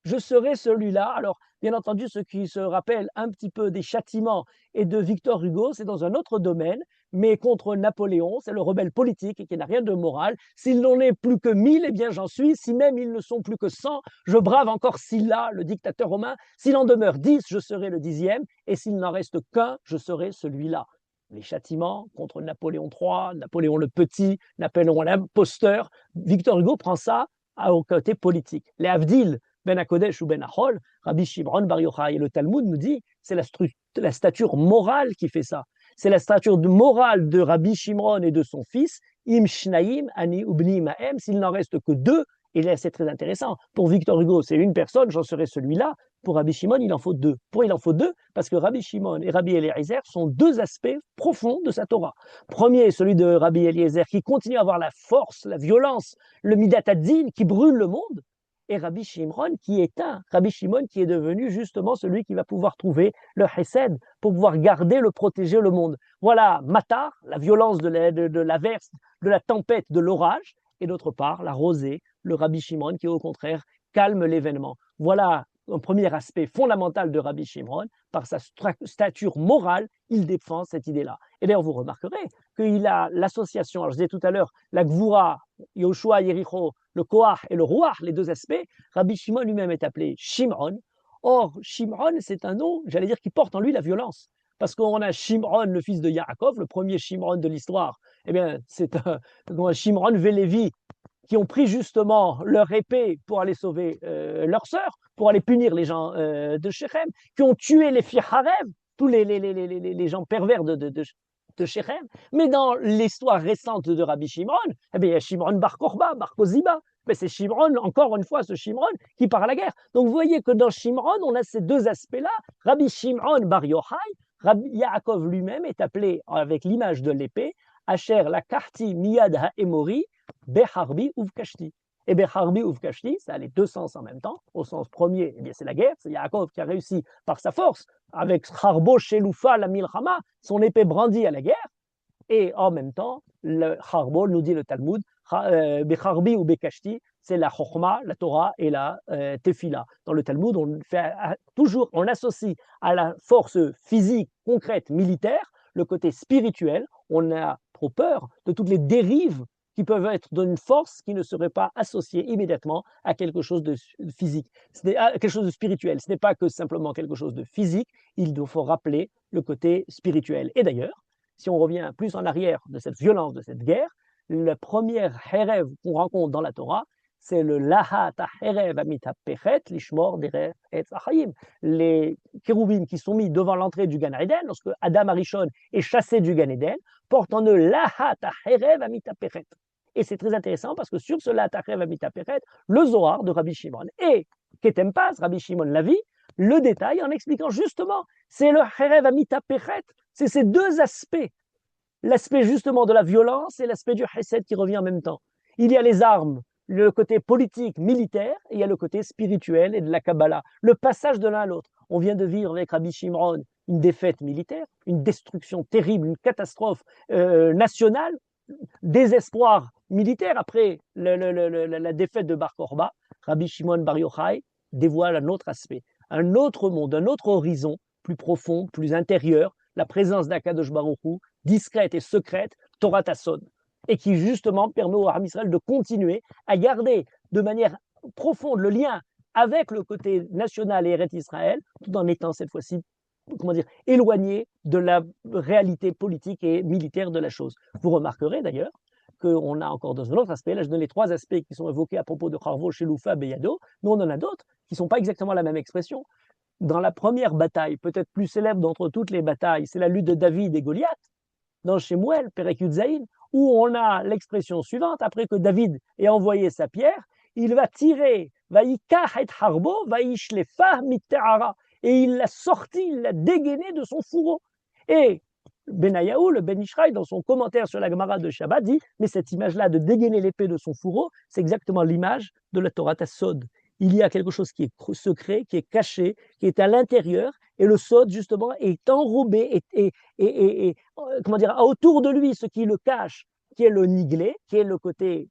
je serai celui-là. Alors, bien entendu, ceux qui se rappellent un petit peu des châtiments et de Victor Hugo, c'est dans un autre domaine, mais contre Napoléon, c'est le rebelle politique et qui n'a rien de moral. S'il n'en est plus que 1000, eh bien j'en suis. Si même ils ne sont plus que 100, je brave encore Sylla, le dictateur romain. S'il en demeure 10, je serai le 10e, et s'il n'en reste qu'un, je serai celui-là. Les châtiments contre Napoléon III, Napoléon le Petit, Napoléon l'imposteur. Victor Hugo prend ça au côté politique. Les Avdil, Ben HaKodesh ou Ben Achol, Rabbi Shimon Bar Yochai, et le Talmud nous dit, c'est la stature morale qui fait ça. C'est la stature morale de Rabbi Shimon et de son fils, Im Shnaim, Ani Ubni Maem, s'il n'en reste que 2, et là c'est très intéressant. Pour Victor Hugo, c'est une personne, j'en serai celui-là. Pour Rabbi Shimon, il en faut 2. Pourquoi il en faut 2? Parce que Rabbi Shimon et Rabbi Eliezer sont 2 aspects profonds de sa Torah. Premier, celui de Rabbi Eliezer, qui continue à avoir la force, la violence, le Midat Hadin, qui brûle le monde. Et Rabbi Shimon qui éteint, Rabbi Shimon qui est devenu justement celui qui va pouvoir trouver le Hesed pour pouvoir garder, le protéger le monde. Voilà Matar, la violence de l'averse, de la tempête, de l'orage, et d'autre part la rosée, le Rabbi Shimon qui au contraire calme l'événement. Voilà un premier aspect fondamental de Rabbi Shimon. Par sa stature morale, il défend cette idée-là. Et d'ailleurs, vous remarquerez qu'il a l'association, alors je disais tout à l'heure, la Gvura, Yoshua, Yericho, le Koach et le Ruach, les 2 aspects. Rabbi Shimon lui-même est appelé Shimron. Or, Shimron, c'est un nom, j'allais dire, qui porte en lui la violence. Parce qu'on a Shimron, le fils de Yaakov, le premier Shimron de l'histoire. Eh bien, c'est un Shimron Vélévi, qui ont pris justement leur épée pour aller sauver leur sœur, pour aller punir les gens de Shechem, qui ont tué les filles Harev, tous les gens pervers de Shechem. Mais dans l'histoire récente de Rabbi Shimon, eh bien, il y a Shimron Bar Korba, Bar Koziba. Mais c'est Shimron, encore une fois, ce Shimron qui part à la guerre. Donc vous voyez que dans Shimron, on a ces 2 aspects-là. Rabbi Shimon Bar Yochai, Rabbi Yaakov lui-même est appelé avec l'image de l'épée, Asher la Karti Miyad HaEmori, Beharbi Uvkashti. Et Beharbi Uvkashti, ça a les 2 sens en même temps. Au sens premier, eh bien, c'est la guerre. C'est Yaakov qui a réussi par sa force, avec Harbo Shelufa la Milchama, son épée brandie à la guerre. Et en même temps, le Harbo, nous dit le Talmud, Becharbi ou Bekashti, c'est la Chokhma, la Torah et la Tefila. Dans le Talmud, on associe à la force physique, concrète, militaire, le côté spirituel. On a trop peur de toutes les dérives qui peuvent être d'une force qui ne serait pas associée immédiatement à quelque chose de physique, à quelque chose de spirituel. Ce n'est pas que simplement quelque chose de physique, il faut rappeler le côté spirituel. Et d'ailleurs, si on revient plus en arrière de cette violence, de cette guerre, la première Hérev qu'on rencontre dans la Torah, c'est le Lahat HaHerev Amitapechet Lishmor Derech Etz Achayim. Les kéroubim qui sont mis devant l'entrée du Gan Eden, lorsque Adam Arishon est chassé du Gan Eden, portent en eux Lahat HaHerev Amitapechet. Et c'est très intéressant parce que sur ce Lahat HaHerev Amitapechet, le Zohar de Rabbi Shimon et Ketem Paz, Rabbi Shimon Lavi, le détail en expliquant justement, c'est le Herev Amitapechet, c'est ces 2 aspects, l'aspect justement de la violence et l'aspect du Hesed qui revient en même temps. Il y a les armes, le côté politique, militaire, et il y a le côté spirituel et de la Kabbalah. Le passage de l'un à l'autre. On vient de vivre avec Rabbi Shimon une défaite militaire, une destruction terrible, une catastrophe nationale, désespoir militaire après la défaite de Bar Korba. Rabbi Shimon Bar Yochai dévoile un autre aspect. un autre monde, un autre horizon, plus profond, plus intérieur, la présence d'Akadosh Baruch Hu, discrète et secrète, Torah Tassod, et qui justement permet au Ham Israël de continuer à garder de manière profonde le lien avec le côté national et Eretz Israël, tout en étant cette fois-ci, éloigné de la réalité politique et militaire de la chose. Vous remarquerez d'ailleurs qu'on a encore dans un autre aspect, là je donne les 3 aspects qui sont évoqués à propos de Charvo, Sheloufa, Beyado, mais on en a d'autres qui ne sont pas exactement la même expression. Dans la première bataille, peut-être plus célèbre d'entre toutes les batailles, c'est la lutte de David et Goliath, dans Shemuel, Perek Yudzaïn, où on a l'expression suivante, après que David ait envoyé sa pierre, il va tirer, Vayikach et Harbo, Vayishlefa mitte'ara, et il l'a sorti, il l'a dégainé de son fourreau. Et Benayahu, le Ben Ishraï, dans son commentaire sur la Gemara de Shabbat, dit, mais cette image-là de dégainer l'épée de son fourreau, c'est exactement l'image de la Torah Tassod. Il y a quelque chose qui est secret, qui est caché, qui est à l'intérieur, et le Sod, justement, est enrobé, autour de lui, ce qui le cache, qui est le niglé, qui est le côté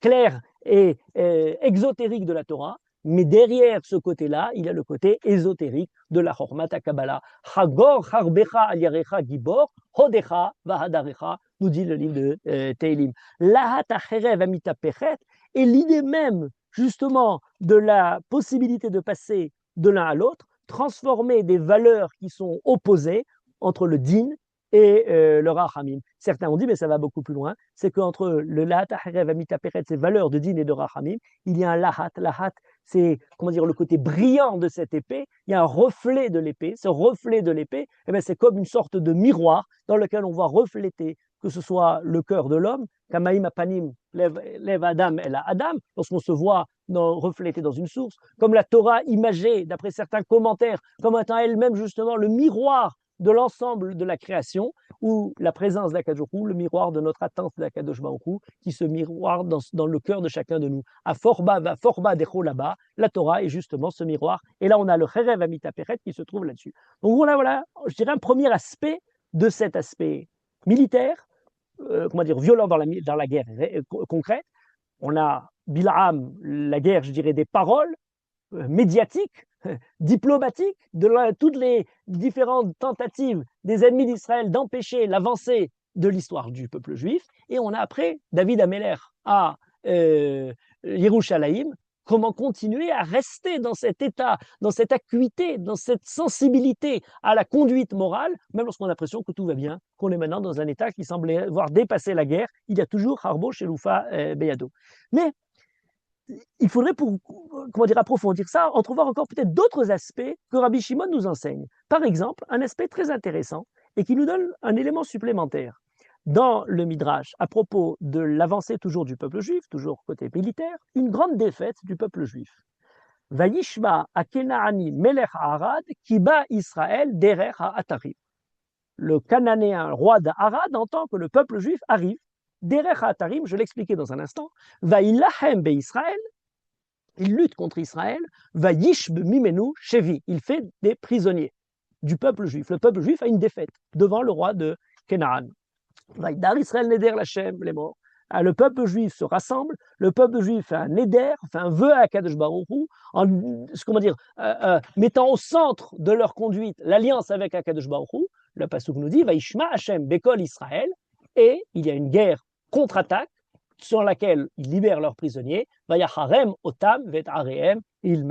clair et exotérique de la Torah, mais derrière ce côté-là, il y a le côté ésotérique de la Chormat HaKabbalah. Chagor charbecha al yarecha gibor, hodecha vahadarecha, nous dit le livre de Teilim. Lahat acherev amitapechet, et l'idée même, justement, de la possibilité de passer de l'un à l'autre, transformer des valeurs qui sont opposées entre le din et le rachamim. Certains ont dit, mais ça va beaucoup plus loin, c'est qu'entre le lahat acherev amitapechet, ces valeurs de din et de rachamim, il y a un lahat. Lahat, c'est le côté brillant de cette épée, il y a un reflet de l'épée, ce reflet de l'épée, c'est comme une sorte de miroir dans lequel on voit refléter, que ce soit le cœur de l'homme, Kamaim apanim lev Adam el Adam, lorsqu'on se voit reflété dans une source, comme la Torah imagée, d'après certains commentaires, comme étant elle-même justement le miroir de l'ensemble de la création, ou la présence d'Akadosh Baruch Hu, le miroir de notre attente d'Akadosh Baruch Hu, qui se miroir dans le cœur de chacun de nous. À Forba Decho là-bas, la Torah est justement ce miroir. Et là, on a le Cherev Amita Peret qui se trouve là-dessus. Donc voilà, je dirais un premier aspect de cet aspect militaire, violent dans la guerre concrète. On a Bil'am, la guerre, je dirais, des paroles médiatiques, diplomatiques, toutes les différentes tentatives des ennemis d'Israël d'empêcher l'avancée de l'histoire du peuple juif. Et on a après David Améler à Yerushalayim, comment continuer à rester dans cet état, dans cette acuité, dans cette sensibilité à la conduite morale, même lorsqu'on a l'impression que tout va bien, qu'on est maintenant dans un état qui semble avoir dépassé la guerre. Il y a toujours Harbo, Sheloufa, Beyado. Mais il faudrait, approfondir ça, entrevoir encore peut-être d'autres aspects que Rabbi Shimon nous enseigne. Par exemple, un aspect très intéressant et qui nous donne un élément supplémentaire. Dans le Midrash, à propos de l'avancée toujours du peuple juif, toujours côté militaire, une grande défaite du peuple juif. Vayishma akenaani melech Arad kiba Israël derer ha'atarim. Le Cananéen, roi d'Arad, entend que le peuple juif arrive. Derer ha'atarim, je l'expliquais dans un instant, vayilahem be Israël, il lutte contre Israël, vayishb mimenu shevi, il fait des prisonniers du peuple juif. Le peuple juif a une défaite devant le roi de Canaan. Vaïdar Israël neder l'Hachem, les morts. Le peuple juif se rassemble, le peuple juif fait un neder, fait un vœu à Kadosh Baruch Hu, mettant au centre de leur conduite l'alliance avec Akadosh Baruch Hu. Le pasuk nous dit Vaishma Hashem Bekol Israël, et il y a une guerre contre-attaque sur laquelle ils libèrent leurs prisonniers. Vayacharem Otam Vet Arehem, ils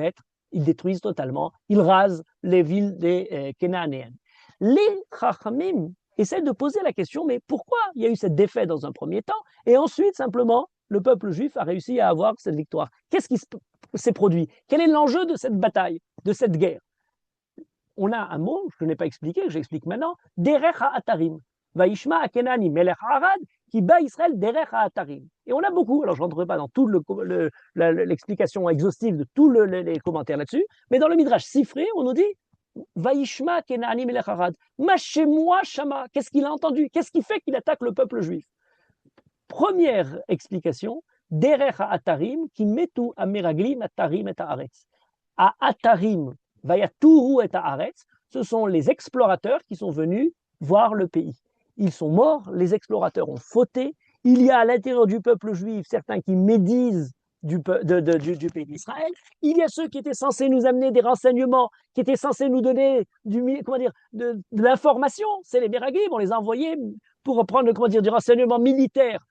détruisent totalement, ils rasent les villes des Cananéennes. Les Chachamim essaie de poser la question, mais pourquoi il y a eu cette défaite dans un premier temps, et ensuite, simplement, le peuple juif a réussi à avoir cette victoire? Qu'est-ce qui s'est produit? Quel est l'enjeu de cette bataille, de cette guerre? On a un mot, je ne l'ai pas expliqué, que j'explique maintenant, Derech ha'atarim. Vaishma akenani melech Arad, qui bat Israël Derech ha'atarim. Et on a beaucoup, alors je ne rentrerai pas dans toute l'explication exhaustive de tous les commentaires là-dessus, mais dans le Midrash Sifré, on nous dit Vaishma kenani melech Arad. Machemoi shama. Qu'est-ce qu'il a entendu? Qu'est-ce qui fait qu'il attaque le peuple juif? Première explication, Derech ha'atarim, qui metu ameraglim atarim et haaretz. À Atarim, vayaturu et haaretz, ce sont les explorateurs qui sont venus voir le pays. Ils sont morts, les explorateurs ont fauté. Il y a à l'intérieur du peuple juif certains qui médisent du pays d'Israël. Il y a ceux qui étaient censés nous amener des renseignements, qui étaient censés nous donner de l'information. C'est les Meraglim, on les a envoyés pour prendre du renseignement militaire.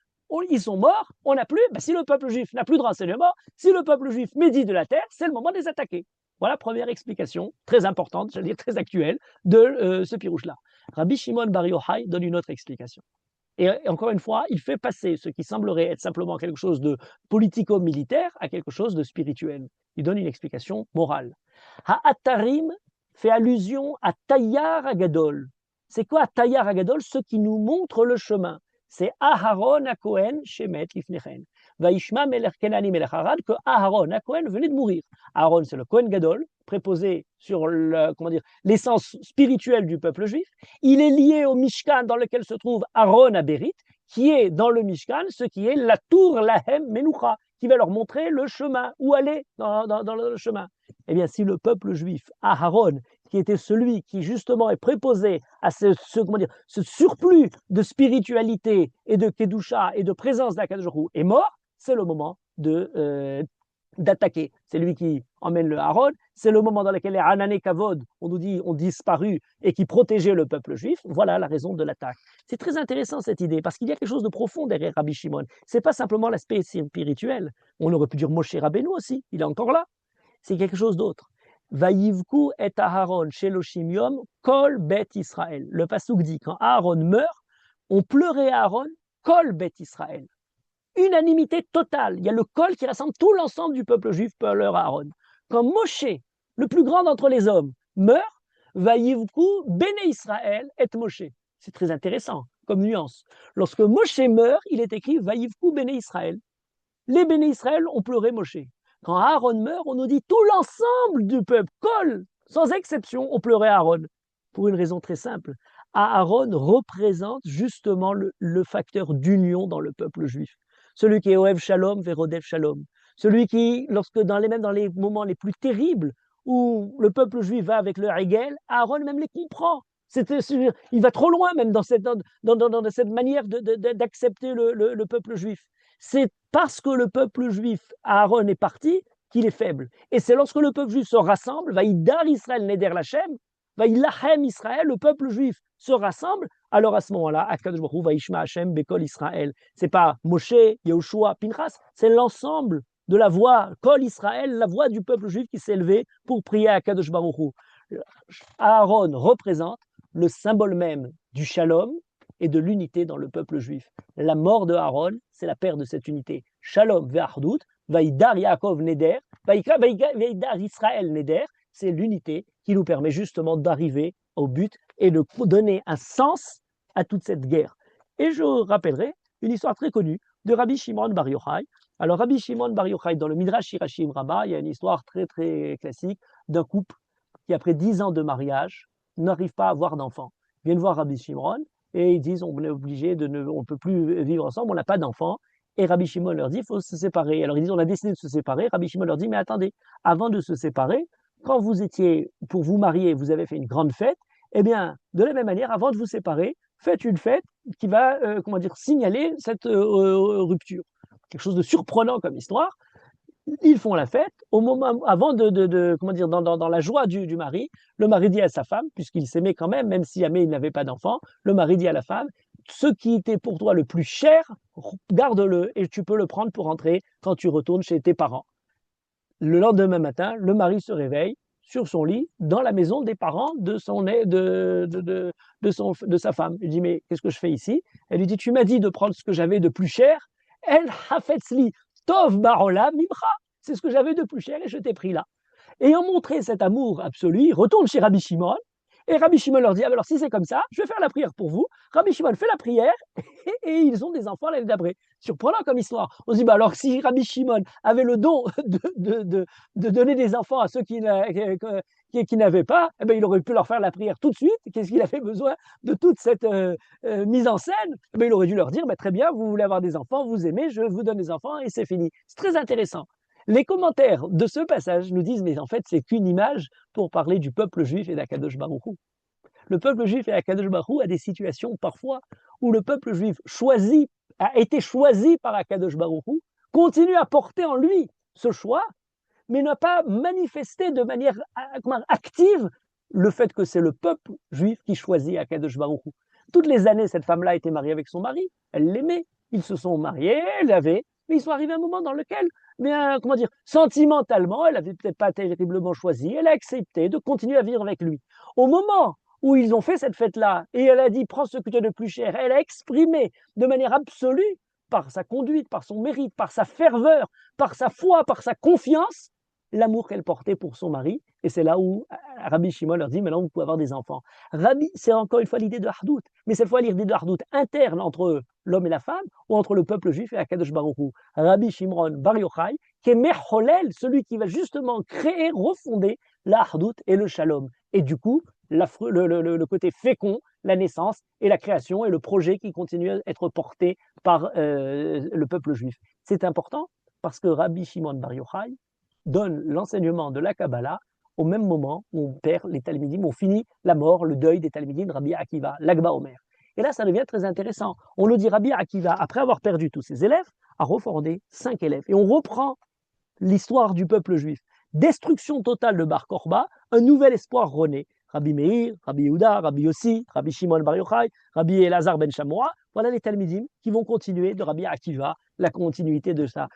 Ils sont morts, on n'a plus. Si le peuple juif n'a plus de renseignements, si le peuple juif médit de la terre, c'est le moment de les attaquer. Voilà, première explication, très importante, j'allais dire très actuelle, de ce pirouche-là. Rabbi Shimon Bar Yochai donne une autre explication. Et encore une fois, il fait passer ce qui semblerait être simplement quelque chose de politico-militaire à quelque chose de spirituel. Il donne une explication morale. Ha'atarim fait allusion à Tayyar Agadol. C'est quoi Tayyar Agadol? Ce qui nous montre le chemin. C'est Aharon HaKohen Shemet Lifnechen. Vaishma Melech Kenani Melech Harad, que Aharon HaKohen venait de mourir. Aharon, c'est le Kohen Gadol, préposé sur l'essence spirituelle du peuple juif. Il est lié au Mishkan dans lequel se trouve Aaron Aberit, qui est dans le Mishkan, ce qui est la tour Lahem Menucha, qui va leur montrer le chemin, où aller dans le chemin. Eh bien, si le peuple juif, Aharon, qui était celui qui justement est préposé à ce surplus de spiritualité et de Kedusha et de présence d'Akadosh Baruch Hu est mort, c'est le moment d'attaquer. C'est lui qui emmène le Aaron, c'est le moment dans lequel les Hanané Kavod, on nous dit, ont disparu et qui protégeaient le peuple juif. Voilà la raison de l'attaque. C'est très intéressant cette idée, parce qu'il y a quelque chose de profond derrière Rabbi Shimon. C'est pas simplement l'aspect spirituel. On aurait pu dire Moshe Rabbeinu aussi, il est encore là. C'est quelque chose d'autre. Vayivku et Aharon sheloshim yom kol bet Israël. Le passouk dit, quand Aaron meurt, on pleurait Aaron kol bet Israël. Unanimité totale. Il y a le kol qui rassemble tout l'ensemble du peuple juif, pleure Aaron. Quand Moshe, le plus grand d'entre les hommes, meurt, Vayivku bene Israël et Moshe. C'est très intéressant comme nuance. Lorsque Moshe meurt, il est écrit Vayivku bene Israël. Les béné Israël ont pleuré Moshe. Quand Aaron meurt, on nous dit tout l'ensemble du peuple, Kol, sans exception, ont pleuré Aaron. Pour une raison très simple. Aaron représente justement le facteur d'union dans le peuple juif. Celui qui est Oev Shalom, Verodev Shalom. Celui qui, même dans les moments les plus terribles, où le peuple juif va avec le Hegel, Aaron même les comprend. Il va trop loin même dans cette manière d'accepter le peuple juif. C'est parce que le peuple juif, Aaron est parti, qu'il est faible. Et c'est lorsque le peuple juif se rassemble, Vaïdar Israël Neder Lachem, Vaïlachem Israël, le peuple juif se rassemble, alors à ce moment-là, Akadosh Baruch Hu Vaishma Hashem Bekol Israël. C'est pas Moshe, Yehoshua, Pinchas, c'est l'ensemble de la voix, Kol Israël, la voix du peuple juif qui s'est élevée pour prier à Akadosh Baruch Hu. Aaron représente le symbole même du shalom et de l'unité dans le peuple juif. La mort de Aaron, c'est la perte de cette unité. Shalom ve'achdout, Vaïdar Yaakov Neder, Vaïdar Israël Neder, c'est l'unité qui nous permet justement d'arriver au but et de donner un sens à toute cette guerre. Et je rappellerai une histoire très connue de Rabbi Shimon Bar Yochai. Alors Rabbi Shimon Bar Yochai, dans le Midrash Shirashim Rabbah, il y a une histoire très très classique d'un couple qui, après 10 ans de mariage, n'arrive pas à avoir d'enfants. Ils viennent voir Rabbi Shimon et ils disent on est obligé on ne peut plus vivre ensemble, on n'a pas d'enfants. Et Rabbi Shimon leur dit il faut se séparer. Alors ils disent on a décidé de se séparer. Rabbi Shimon leur dit mais attendez, avant de se séparer, quand vous étiez pour vous marier, vous avez fait une grande fête, eh bien, de la même manière, avant de vous séparer, faites une fête qui va, signaler cette rupture. Quelque chose de surprenant comme histoire. Ils font la fête, au moment, avant dans la joie du mari, le mari dit à sa femme, puisqu'il s'aimait quand même si jamais il n'avait pas d'enfant, le mari dit à la femme, ce qui était pour toi le plus cher, garde-le et tu peux le prendre pour rentrer quand tu retournes chez tes parents. Le lendemain matin, le mari se réveille sur son lit, dans la maison des parents de sa femme. Il dit, mais qu'est-ce que je fais ici? Elle lui dit, tu m'as dit de prendre ce que j'avais de plus cher. El hafetzli tov barola mimcha. C'est ce que j'avais de plus cher et je t'ai pris là. Ayant montré cet amour absolu, il retourne chez Rabbi Shimon. Et Rabbi Shimon leur dit, alors si c'est comme ça, je vais faire la prière pour vous. Rabbi Shimon fait la prière et ils ont des enfants l'année d'après. Surprenant comme histoire. On se dit, alors si Rabbi Shimon avait le don de donner des enfants à ceux qui n'avaient pas, eh bien, il aurait pu leur faire la prière tout de suite. Qu'est-ce qu'il avait besoin de toute cette mise en scène? Eh bien, il aurait dû leur dire, très bien, vous voulez avoir des enfants, vous aimez, je vous donne des enfants et c'est fini. C'est très intéressant. Les commentaires de ce passage nous disent, mais en fait, c'est qu'une image pour parler du peuple juif et d'Akadosh Baruch Hu. Le peuple juif et Akadosh Baruch Hu a des situations parfois où le peuple juif a été choisi par Akadosh Baruch Hu continue à porter en lui ce choix, mais n'a pas manifesté de manière active le fait que c'est le peuple juif qui choisit Akadosh Baruch Hu. Toutes les années, cette femme-là était mariée avec son mari, elle l'aimait, ils se sont mariés, elle l'avait, mais ils sont arrivés à un moment dans lequel, bien, sentimentalement, elle n'avait peut-être pas terriblement choisi, elle a accepté de continuer à vivre avec lui. Au moment où ils ont fait cette fête-là, et elle a dit, prends ce que tu as de plus cher, elle a exprimé de manière absolue, par sa conduite, par son mérite, par sa ferveur, par sa foi, par sa confiance, l'amour qu'elle portait pour son mari. Et c'est là où Rabbi Shimon leur dit, maintenant vous pouvez avoir des enfants. Rabbi, c'est encore une fois l'idée de Hardout, mais cette fois l'idée de Hardout interne entre l'homme et la femme, ou entre le peuple juif et Akadosh Baruch Hu. Rabbi Shimon Bar Yochai, qui est Mecholel, celui qui va justement créer, refonder la Hardout et le Shalom. Et du coup, le côté fécond, la naissance et la création et le projet qui continue à être porté par le peuple juif. C'est important parce que Rabbi Shimon Bar Yochai donne l'enseignement de la Kabbalah au même moment où on perd les Talmidim, on finit la mort, le deuil des Talmidim de Rabbi Akiva, l'Agba Omer. Et là, ça devient très intéressant. On le dit, Rabbi Akiva, après avoir perdu tous ses élèves, a refondé 5 élèves. Et on reprend l'histoire du peuple juif. Destruction totale de Bar Korba, un nouvel espoir renaît. Rabbi Meir, Rabbi Yehuda, Rabbi Yossi, Rabbi Shimon Bar Yochai, Rabbi Elazar ben Shamoua, voilà les Talmidim qui vont continuer de Rabbi Akiva, la continuité de ça.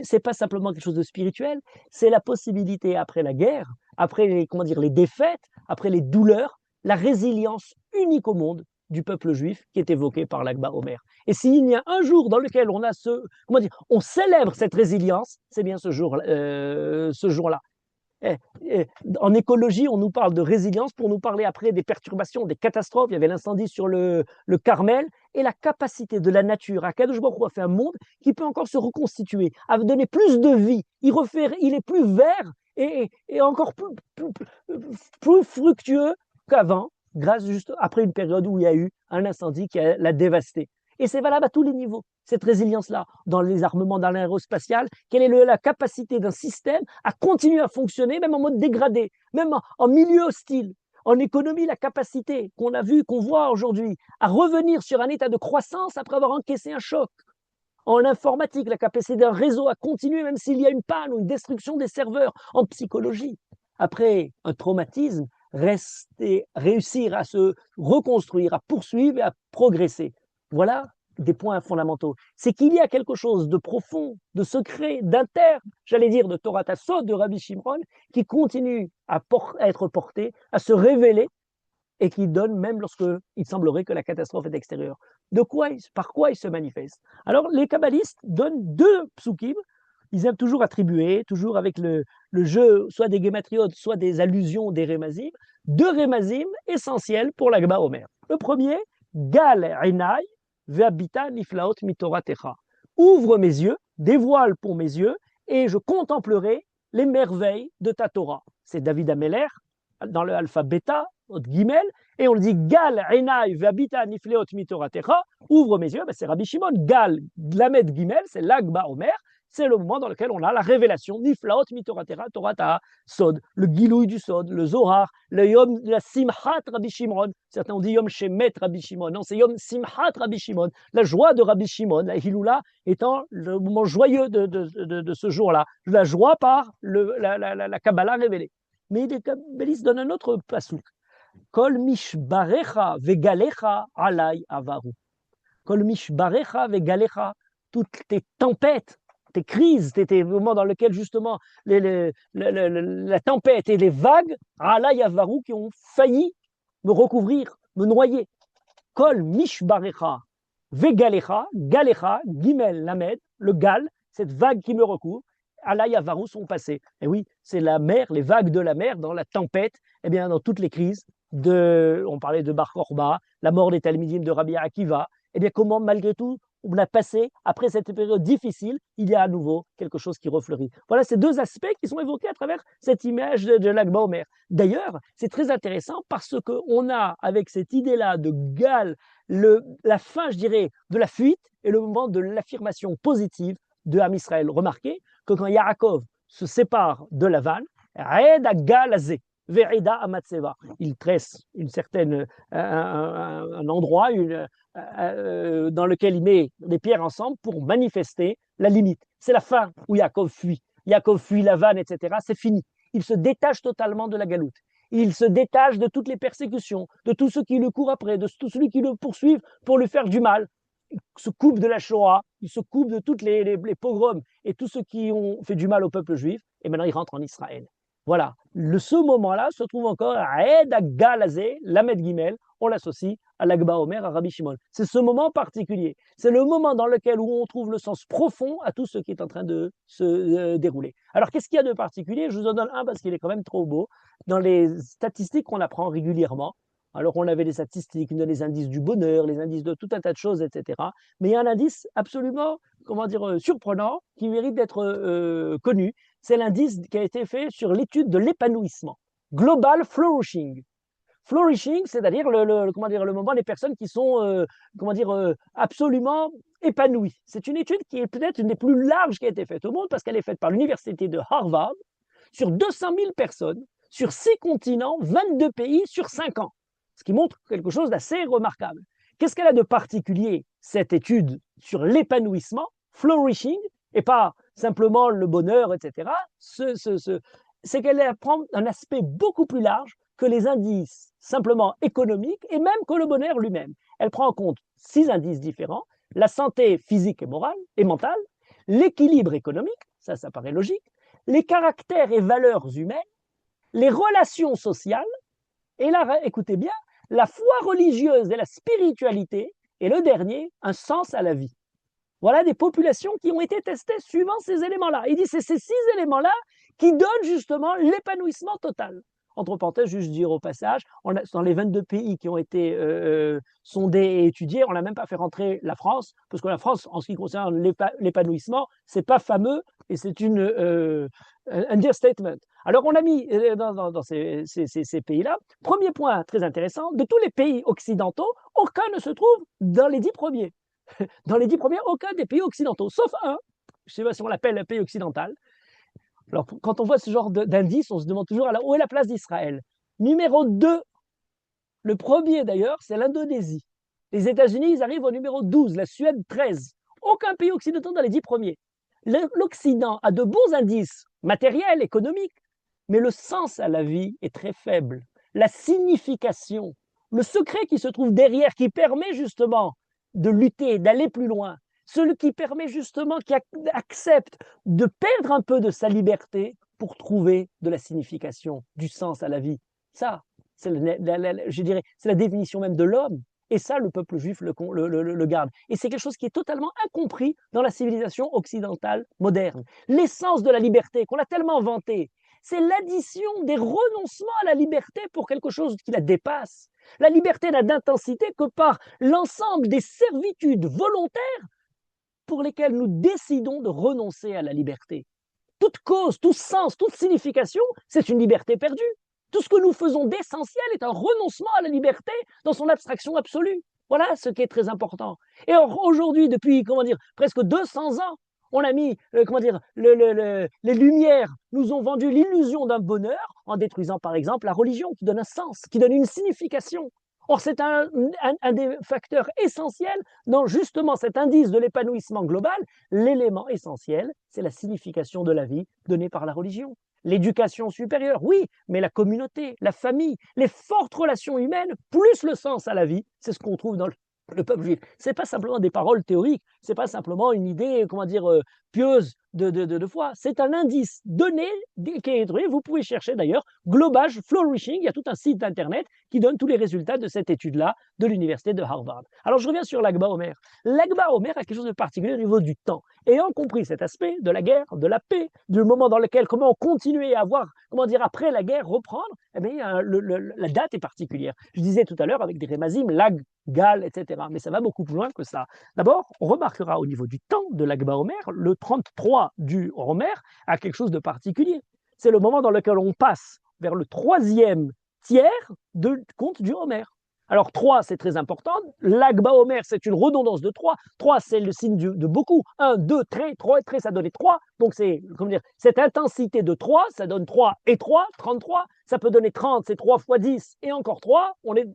C'est pas simplement quelque chose de spirituel, c'est la possibilité après la guerre, après les défaites, après les douleurs, la résilience unique au monde du peuple juif qui est évoqué par l'Agba Omer. Et s'il y a un jour dans lequel on a on célèbre cette résilience, c'est bien ce jour-là. En écologie, on nous parle de résilience pour nous parler après des perturbations, des catastrophes. Il y avait l'incendie sur le Carmel et la capacité de la nature. Akadosh Baruch Hu a fait un monde qui peut encore se reconstituer, a donné plus de vie. Il est plus vert et encore plus fructueux qu'avant, grâce juste après une période où il y a eu un incendie qui l'a dévasté. Et c'est valable à tous les niveaux, cette résilience-là, dans les armements, dans l'aérospatial, quelle est la capacité d'un système à continuer à fonctionner, même en mode dégradé, même en milieu hostile. En économie, la capacité qu'on a vue, qu'on voit aujourd'hui, à revenir sur un état de croissance après avoir encaissé un choc. En informatique, la capacité d'un réseau à continuer, même s'il y a une panne ou une destruction des serveurs. En psychologie, après un traumatisme, réussir à se reconstruire, à poursuivre et à progresser. Voilà des points fondamentaux. C'est qu'il y a quelque chose de profond, de secret, j'allais dire de Torah Tassot, de Rabbi Shimon, qui continue à être porté, à se révéler, et qui donne même lorsqu'il semblerait que la catastrophe est extérieure. Par quoi il se manifeste? Alors, les kabbalistes donnent 2 psukim. Ils aiment toujours attribuer, toujours avec le jeu, soit des gématriotes, soit des allusions, des rémazim, 2 rémazim essentiels pour l'Agba Omer. Le premier, Gal Einai ve'abita niflaot mitoratecha. Ouvre mes yeux, dévoile pour mes yeux, et je contemplerai les merveilles de ta Torah. C'est David Ameller, dans le alpha bêta, Gimel, et on le dit Gal Einai ve'abita niflaot mitoratecha. Ouvre mes yeux, c'est Rabbi Shimon. Gal Lamed Gimel, c'est l'Agba Omer. C'est le moment dans lequel on a la révélation, Niflaot mitoratera, Torata, Sod, le Gilouï du Sod, le Zohar, le Yom, la Simchat Rabbi Shimon. Certains ont dit Yom Shemet Rabbi Shimon. Non, c'est Yom Simchat Rabbi Shimon. La joie de Rabbi Shimon, la Hiloula étant le moment joyeux de ce jour-là. La joie par la Kabbalah révélée. Mais les kabbalistes donnent un autre pasuk. Kol mishbarecha vegalecha alay avaru. Kol mishbarecha vegalecha. Toutes tes tempêtes, tes crises, tes moments dans lesquels justement la tempête et les vagues, Ala Yavaru, qui ont failli me recouvrir, me noyer. Kol Mishbarecha, Vegalecha, Galecha, Gimel Lamed, le Gal, cette vague qui me recouvre, Ala Yavaru sont passés. Et oui, c'est la mer, les vagues de la mer dans la tempête, eh bien dans toutes les crises, on parlait de Bar Korba, la mort des Talmidim de Rabbi Akiva, eh bien comment malgré tout, on a passé, après cette période difficile, il y a à nouveau quelque chose qui refleurit. Voilà ces 2 aspects qui sont évoqués à travers cette image de l'Agba Omer. D'ailleurs, c'est très intéressant parce qu'on a, avec cette idée-là de Gal, la fin, je dirais, de la fuite et le moment de l'affirmation positive de Am Israël. Remarquez que quand Yaakov se sépare de Lavan, Red Gal Azé, Ve'eda Amatseva, il tresse un endroit, dans lequel il met des pierres ensemble pour manifester la limite. C'est la fin où Yaakov fuit. Yaakov fuit Lavan, etc. C'est fini. Il se détache totalement de la galoute. Il se détache de toutes les persécutions, de tous ceux qui le courent après, de tous ceux qui le poursuivent pour lui faire du mal. Il se coupe de la Shoah, il se coupe de toutes les pogroms et tous ceux qui ont fait du mal au peuple juif, et maintenant il rentre en Israël. Voilà, ce moment-là se trouve encore à Eid Galazé, Lamed Gimel, on l'associe à l'Agba Omer, à Rabbi Shimon. C'est ce moment particulier. C'est le moment dans lequel où on trouve le sens profond à tout ce qui est en train de se dérouler. Alors, qu'est-ce qu'il y a de particulier? Je vous en donne un parce qu'il est quand même trop beau. Dans les statistiques qu'on apprend régulièrement, alors on avait les statistiques, les indices du bonheur, les indices de tout un tas de choses, etc. Mais il y a un indice absolument, surprenant, qui mérite d'être connu. C'est l'indice qui a été fait sur l'étude de l'épanouissement. Global Flourishing. Flourishing, c'est-à-dire le moment des personnes qui sont absolument épanouies. C'est une étude qui est peut-être une des plus larges qui a été faite au monde parce qu'elle est faite par l'université de Harvard sur 200 000 personnes, sur 6 continents, 22 pays, sur 5 ans. Ce qui montre quelque chose d'assez remarquable. Qu'est-ce qu'elle a de particulier, cette étude sur l'épanouissement, flourishing, et pas simplement le bonheur, etc. C'est qu'elle prend un aspect beaucoup plus large que les indices simplement économiques et même que le bonheur lui-même. Elle prend en compte 6 indices différents, la santé physique et morale et mentale, l'équilibre économique, ça paraît logique, les caractères et valeurs humaines, les relations sociales, et là, écoutez bien, la foi religieuse et la spiritualité, et le dernier, un sens à la vie. Voilà des populations qui ont été testées suivant ces éléments-là. Il dit c'est ces 6 éléments-là qui donnent justement l'épanouissement total. Entre parenthèses, juste dire au passage, dans les 22 pays qui ont été sondés et étudiés, on n'a même pas fait rentrer la France, parce que la France, en ce qui concerne l'épanouissement, c'est pas fameux et c'est un understatement. Alors, on a mis dans ces pays-là, premier point très intéressant, de tous les pays occidentaux, aucun ne se trouve dans les 10 premiers. Dans les 10 premiers, aucun des pays occidentaux, sauf un, je ne sais pas si on l'appelle un pays occidental. Alors, quand on voit ce genre d'indice, on se demande toujours où est la place d'Israël. Numéro 2, le premier d'ailleurs, c'est l'Indonésie. Les États-Unis, ils arrivent au numéro 12, la Suède 13. Aucun pays occidental dans les 10 premiers. L'Occident a de bons indices matériels, économiques, mais le sens à la vie est très faible. La signification, le secret qui se trouve derrière, qui permet justement de lutter, d'aller plus loin, celui qui permet justement, qui accepte de perdre un peu de sa liberté pour trouver de la signification, du sens à la vie. Ça, c'est la définition même de l'homme. Et ça, le peuple juif le garde. Et c'est quelque chose qui est totalement incompris dans la civilisation occidentale moderne. L'essence de la liberté, qu'on a tellement vantée, c'est l'addition des renoncements à la liberté pour quelque chose qui la dépasse. La liberté n'a d'intensité que par l'ensemble des servitudes volontaires pour lesquelles nous décidons de renoncer à la liberté. Toute cause, tout sens, toute signification, c'est une liberté perdue. Tout ce que nous faisons d'essentiel est un renoncement à la liberté dans son abstraction absolue. Voilà ce qui est très important. Et aujourd'hui, depuis presque 200 ans, on a mis, les Lumières nous ont vendu l'illusion d'un bonheur en détruisant par exemple la religion qui donne un sens, qui donne une signification. Or, c'est un des facteurs essentiels dans justement cet indice de l'épanouissement global. L'élément essentiel, c'est la signification de la vie donnée par la religion. L'éducation supérieure, oui, mais la communauté, la famille, les fortes relations humaines, plus le sens à la vie, c'est ce qu'on trouve dans le peuple juif. Ce n'est pas simplement des paroles théoriques, ce n'est pas simplement une idée, pieuse de foi. C'est un indice donné qui est donné. Vous pouvez chercher d'ailleurs Global Flourishing. Il y a tout un site internet qui donne tous les résultats de cette étude-là de l'université de Harvard. Alors je reviens sur l'Agba Omer. L'Agba Omer a quelque chose de particulier au niveau du temps. Ayant compris cet aspect de la guerre, de la paix, du moment dans lequel comment continuer à avoir, après la guerre, reprendre, eh bien, la date est particulière. Je disais tout à l'heure avec des rémazim, Lag, Gal, etc. Mais ça va beaucoup plus loin que ça. D'abord, on remarquera au niveau du temps de l'Agba Omer, le 33 du Homer a quelque chose de particulier. C'est le moment dans lequel on passe vers le 3e tiers de compte du Homer. Alors 3, c'est très important. L'Agba Omer, c'est une redondance de 3. 3, c'est le signe de beaucoup. 1, 2, trait, 3, trait, ça donne 3. Donc c'est, cette intensité de 3, ça donne 3 et 3, 33. Ça peut donner 30, c'est 3 fois 10 et encore 3. On est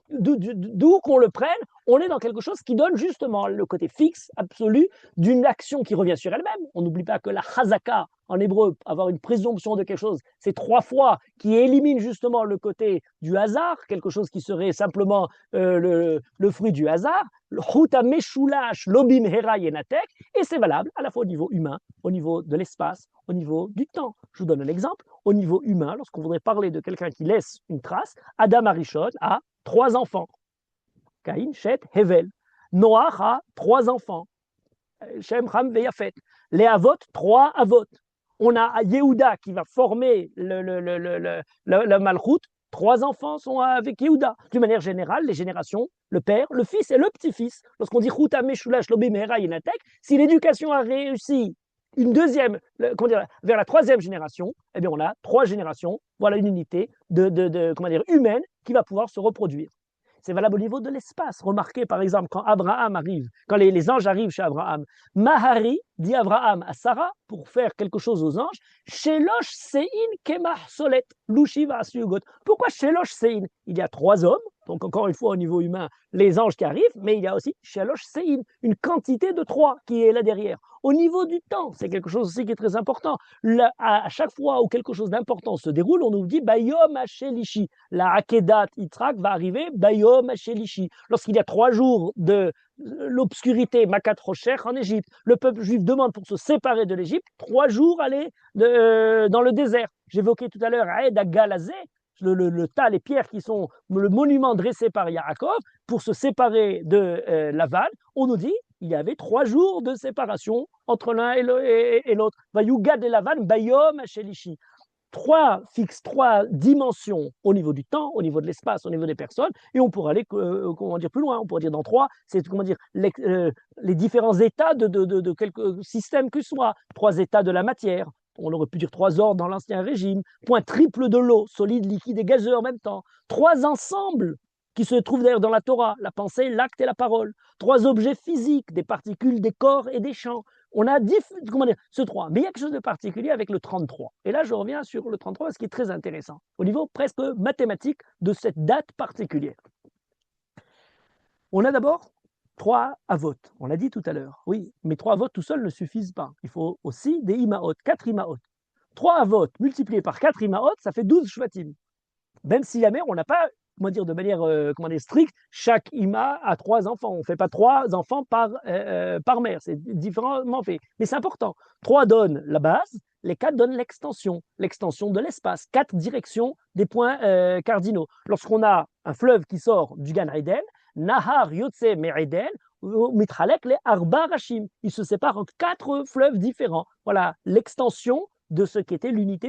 d'où qu'on le prenne, on est dans quelque chose qui donne justement le côté fixe, absolu, d'une action qui revient sur elle-même. On n'oublie pas que la chazaka, en hébreu, avoir une présomption de quelque chose, c'est 3 fois qui élimine justement le côté du hasard, quelque chose qui serait simplement le fruit du hasard. Le chuta meshulash lobim hera yenatek, et c'est valable à la fois au niveau humain, au niveau de l'espace, au niveau du temps. Je vous donne un exemple. Au niveau humain, lorsqu'on voudrait parler de quelqu'un qui laisse une trace, Adam Arishon a 3 enfants. Caïn, Shet, Hevel. Noach a 3 enfants. Shem, Ham, Veyafet. Les Avot, 3 Avot. On a Yehuda qui va former la Malchut. 3 enfants sont avec Yehuda. D'une manière générale, les générations, le père, le fils et le petit-fils. Lorsqu'on dit Chuta Meshulash Lobim Hera Yenatek, si l'éducation a réussi une deuxième, vers la 3e génération, eh bien on a 3 générations, voilà une unité humaine qui va pouvoir se reproduire. C'est valable au niveau de l'espace. Remarquez par exemple quand Abraham arrive, quand les anges arrivent chez Abraham, Mahari dit Abraham à Sarah pour faire quelque chose aux anges, Shelosh Sein Kemah Solet, Lushiva Sugot. Pourquoi Shelosh Sein? Il y a 3 hommes, donc encore une fois au niveau humain, les anges qui arrivent, mais il y a aussi Shelosh Sein, une quantité de 3 qui est là derrière. Au niveau du temps, c'est quelque chose aussi qui est très important. Là, à chaque fois où quelque chose d'important se déroule, on nous dit Bayom Hashelishi. La Akedat Yitzhak va arriver Bayom Hashelishi. Lorsqu'il y a 3 jours de l'obscurité, Makat Rocher en Égypte, le peuple juif demande pour se séparer de l'Égypte 3 jours aller dans le désert. J'évoquais tout à l'heure Aed Agalazé, le tas, les pierres qui sont le monument dressé par Yaakov pour se séparer de Lavan. On nous dit il y avait 3 jours de séparation entre l'un et l'autre. Vayugad et Lavan, Bayom Hashelishi. 3 dimensions au niveau du temps, au niveau de l'espace, au niveau des personnes, et on pourrait aller plus loin. On pourrait dire dans 3, c'est les différents états de quelques systèmes que ce soit. 3 états de la matière. On aurait pu dire 3 ordres dans l'ancien régime. Point triple de l'eau, solide, liquide et gazeux en même temps. 3 ensembles qui se trouvent d'ailleurs dans la Torah, la pensée, l'acte et la parole. 3 objets physiques, des particules, des corps et des champs. On a ce 3. Mais il y a quelque chose de particulier avec le 33. Et là, je reviens sur le 33, ce qui est très intéressant, au niveau presque mathématique de cette date particulière. On a d'abord 3 avot, on l'a dit tout à l'heure. Oui, mais 3 avot tout seuls ne suffisent pas. Il faut aussi des imaot, 4 imaot. 3 avot multipliés par 4 imaot, ça fait 12 shvatim. Même si la mère, on n'a pas, de manière stricte, chaque ima a 3 enfants. On ne fait pas 3 enfants par mère, c'est différemment fait. Mais c'est important. 3 donnent la base, les 4 donnent l'extension de l'espace, 4 directions des points cardinaux. Lorsqu'on a un fleuve qui sort du Gan Eden, Nahar Yotse Me'eden, Mitralek les Arba Rashim. Il se sépare en 4 fleuves différents. Voilà l'extension de ce qui était l'unité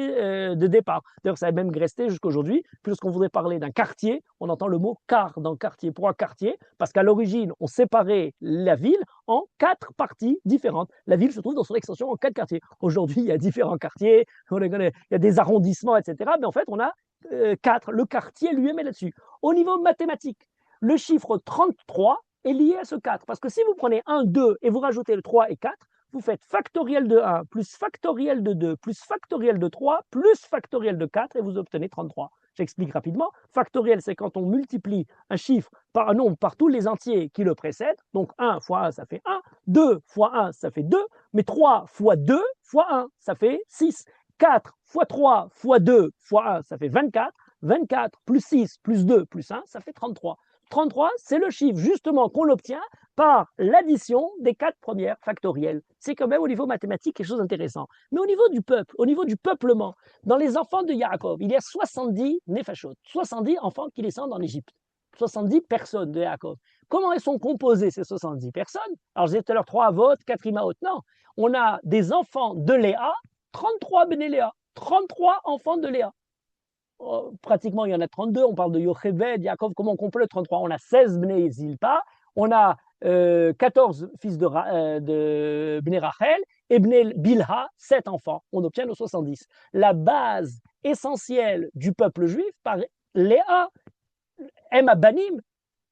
de départ. D'ailleurs, ça a même resté jusqu'aujourd'hui. Puisqu'on voudrait parler d'un quartier, on entend le mot quart dans quartier. Pourquoi quartier? Parce qu'à l'origine, on séparait la ville en 4 parties différentes. La ville se trouve dans son extension en 4 quartiers. Aujourd'hui, il y a différents quartiers, il y a des arrondissements, etc. Mais en fait, on a 4. Le quartier lui-même est là-dessus. Au niveau mathématique, le chiffre 33 est lié à ce 4. Parce que si vous prenez 1, 2 et vous rajoutez le 3 et 4, vous faites factoriel de 1 plus factoriel de 2 plus factoriel de 3 plus factoriel de 4 et vous obtenez 33. J'explique rapidement. Factoriel, c'est quand on multiplie un chiffre par un nombre par tous les entiers qui le précèdent. Donc 1 fois 1, ça fait 1. 2 fois 1, ça fait 2. Mais 3 fois 2 fois 1, ça fait 6. 4 fois 3 fois 2 fois 1, ça fait 24. 24 plus 6 plus 2 plus 1, ça fait 33. 33, c'est le chiffre justement qu'on obtient par l'addition des 4 premières factorielles. C'est quand même au niveau mathématique quelque chose d'intéressant. Mais au niveau du peuple, au niveau du peuplement, dans les enfants de Yaakov, il y a 70 Nefashot, 70 enfants qui descendent en Égypte. 70 personnes de Yaakov. Comment elles sont composées ces 70 personnes? Alors je disais tout à l'heure 3 Avot, 4 Imaot. Non, on a des enfants de Léa, 33 Béné Léa, 33 enfants de Léa. Pratiquement, il y en a 32. On parle de Yocheved, Yaakov. Comment on complète le 33? On a 16 Bnei Zilpa. On a 14 fils de Bnei Rachel et Bnei Bilha, 7 enfants. On obtient le 70. La base essentielle du peuple juif par Léa, Emma Banim,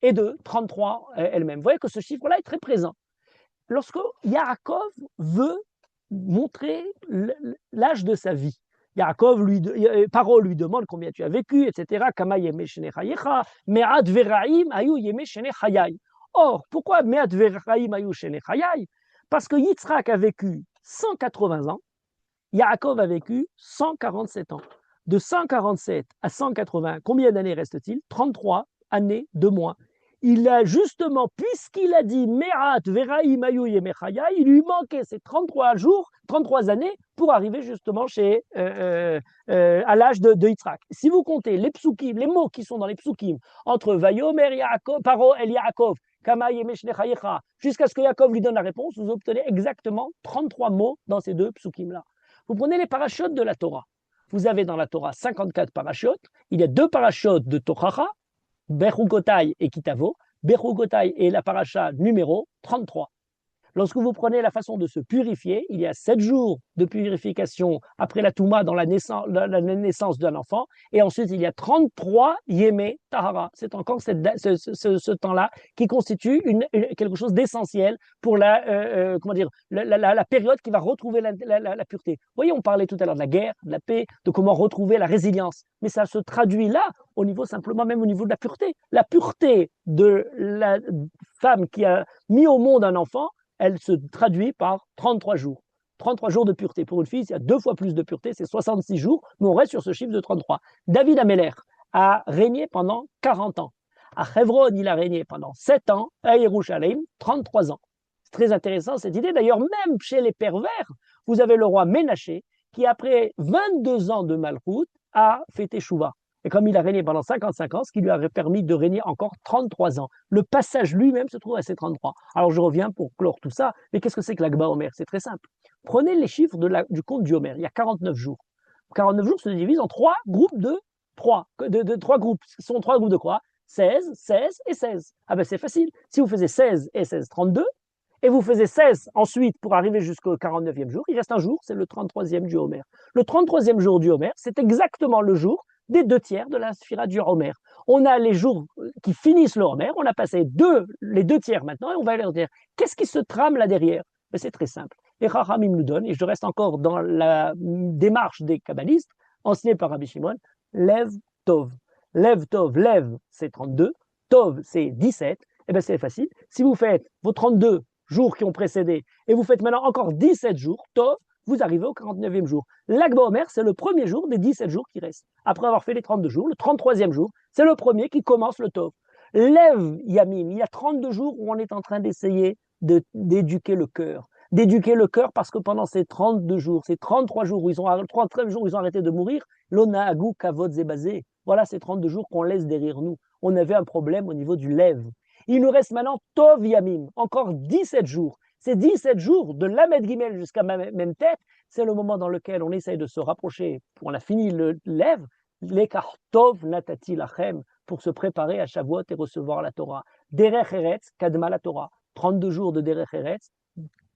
est de 33 elle-même. Vous voyez que ce chiffre-là est très présent. Lorsque Yaakov veut montrer l'âge de sa vie, Paro lui demande combien tu as vécu, etc. Kama yeme shene chayecha, me'at veraim ayu yeme shene chayai. Or, pourquoi me'at veraim ayu shene chayai? Parce que Yitzhak a vécu 180 ans, Yaakov a vécu 147 ans. De 147 à 180, combien d'années reste-t-il? 33 années de moins. Il a justement, puisqu'il a dit Me'at veraim ayu yeme chayai, il lui manquait ces 33 jours, 33 années pour arriver justement à l'âge de Yitzhak. Si vous comptez les psukim, les mots qui sont dans les psukim, entre Vayomer Yaakov, Paro el Yaakov, Kama yeme shene chayecha, jusqu'à ce que Yaakov lui donne la réponse, vous obtenez exactement 33 mots dans ces deux psukim-là. Vous prenez les parachutes de la Torah. Vous avez dans la Torah 54 parachutes. Il y a 2 parachutes de Tochacha, Bechugotai et Kitavo. Bechugotai est la paracha numéro 33. Lorsque vous prenez la façon de se purifier, il y a 7 jours de purification après la Touma dans la naissance d'un enfant, et ensuite il y a 33 Yémé Tahara. C'est encore ce temps-là qui constitue quelque chose d'essentiel pour la période qui va retrouver la pureté. Vous voyez, on parlait tout à l'heure de la guerre, de la paix, de comment retrouver la résilience, mais ça se traduit là, au niveau simplement même au niveau de la pureté. La pureté de la femme qui a mis au monde un enfant, elle se traduit par 33 jours. 33 jours de pureté. Pour une fille, il y a 2 fois plus de pureté, c'est 66 jours, mais on reste sur ce chiffre de 33. David Améler a régné pendant 40 ans. À Hebron, il a régné pendant 7 ans. À Yerushalayim, 33 ans. C'est très intéressant cette idée. D'ailleurs, même chez les pervers, vous avez le roi Ménaché qui, après 22 ans de Malchout, a fait Teshuvah. Et comme il a régné pendant 55 ans, ce qui lui a permis de régner encore 33 ans. Le passage lui-même se trouve à ces 33. Alors je reviens pour clore tout ça, mais qu'est-ce que c'est que l'Agba Omer? C'est très simple. Prenez les chiffres du conte du Homer, il y a 49 jours. 49 jours se divisent en 3 groupes de 3. De 3 groupes. Ce sont 3 groupes de quoi? 16, 16 et 16. Ah ben c'est facile. Si vous faisiez 16 et 16, 32, et vous faisiez 16 ensuite pour arriver jusqu'au 49e jour, il reste un jour, c'est le 33e du Homer. Le 33e jour du Homer, c'est exactement le jour des 2 tiers de la sphira du Homer. On a les jours qui finissent le Homer, on a passé les 2 tiers maintenant, et on va leur dire, qu'est-ce qui se trame là derrière? Mais c'est très simple. Et Chachamim nous donne, et je reste encore dans la démarche des kabbalistes, enseignée par Rabbi Shimon, Lev Tov. Lev Tov, Lev, c'est 32, Tov, c'est 17, et bien c'est facile. Si vous faites vos 32 jours qui ont précédé, et vous faites maintenant encore 17 jours, Tov, vous arrivez au 49e jour. L'Agba Omer, c'est le premier jour des 17 jours qui restent. Après avoir fait les 32 jours, le 33e jour, c'est le premier qui commence le Tov. Lev Yamim, il y a 32 jours où on est en train d'essayer d'éduquer le cœur. D'éduquer le cœur parce que pendant ces 32 jours, ces 33 jours où ils ont arrêté de mourir, l'ona agou kavod zebazé. Voilà ces 32 jours qu'on laisse derrière nous. On avait un problème au niveau du Lev. Il nous reste maintenant Tov Yamim, encore 17 jours. Ces 17 jours, de Lamed Gimel jusqu'à même tête, c'est le moment dans lequel on essaye de se rapprocher. On a fini le Lev, l'Ekar Tov Natati Lachem, pour se préparer à Shavuot et recevoir la Torah. Derech Eretz, Kadma la Torah. 32 jours de Derech Eretz,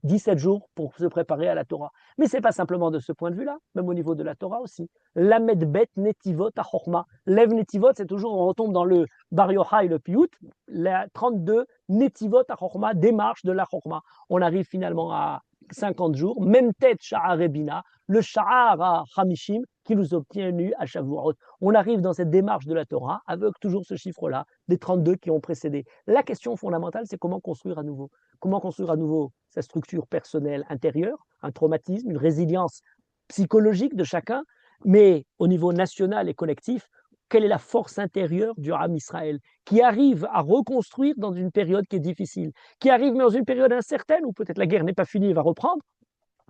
17 jours pour se préparer à la Torah. Mais ce n'est pas simplement de ce point de vue-là, même au niveau de la Torah aussi. Lamed Bet Netivot HaChorma. Lev Netivot, c'est toujours, on retombe dans le Bar Yochai, le Piyut, la 32 Netivot HaChorma, démarche de la Chorma. On arrive finalement à 50 jours, même tête Sha'ar Rebina, le Sha'ar HaMishim, qui nous obtenu à Shavuot. On arrive dans cette démarche de la Torah avec toujours ce chiffre-là, des 32 qui ont précédé. La question fondamentale, c'est comment construire à nouveau. Comment construire à nouveau sa structure personnelle intérieure, un traumatisme, une résilience psychologique de chacun, mais au niveau national et collectif, quelle est la force intérieure du Ham Israël qui arrive à reconstruire dans une période qui est difficile, qui arrive dans une période incertaine où peut-être la guerre n'est pas finie et va reprendre,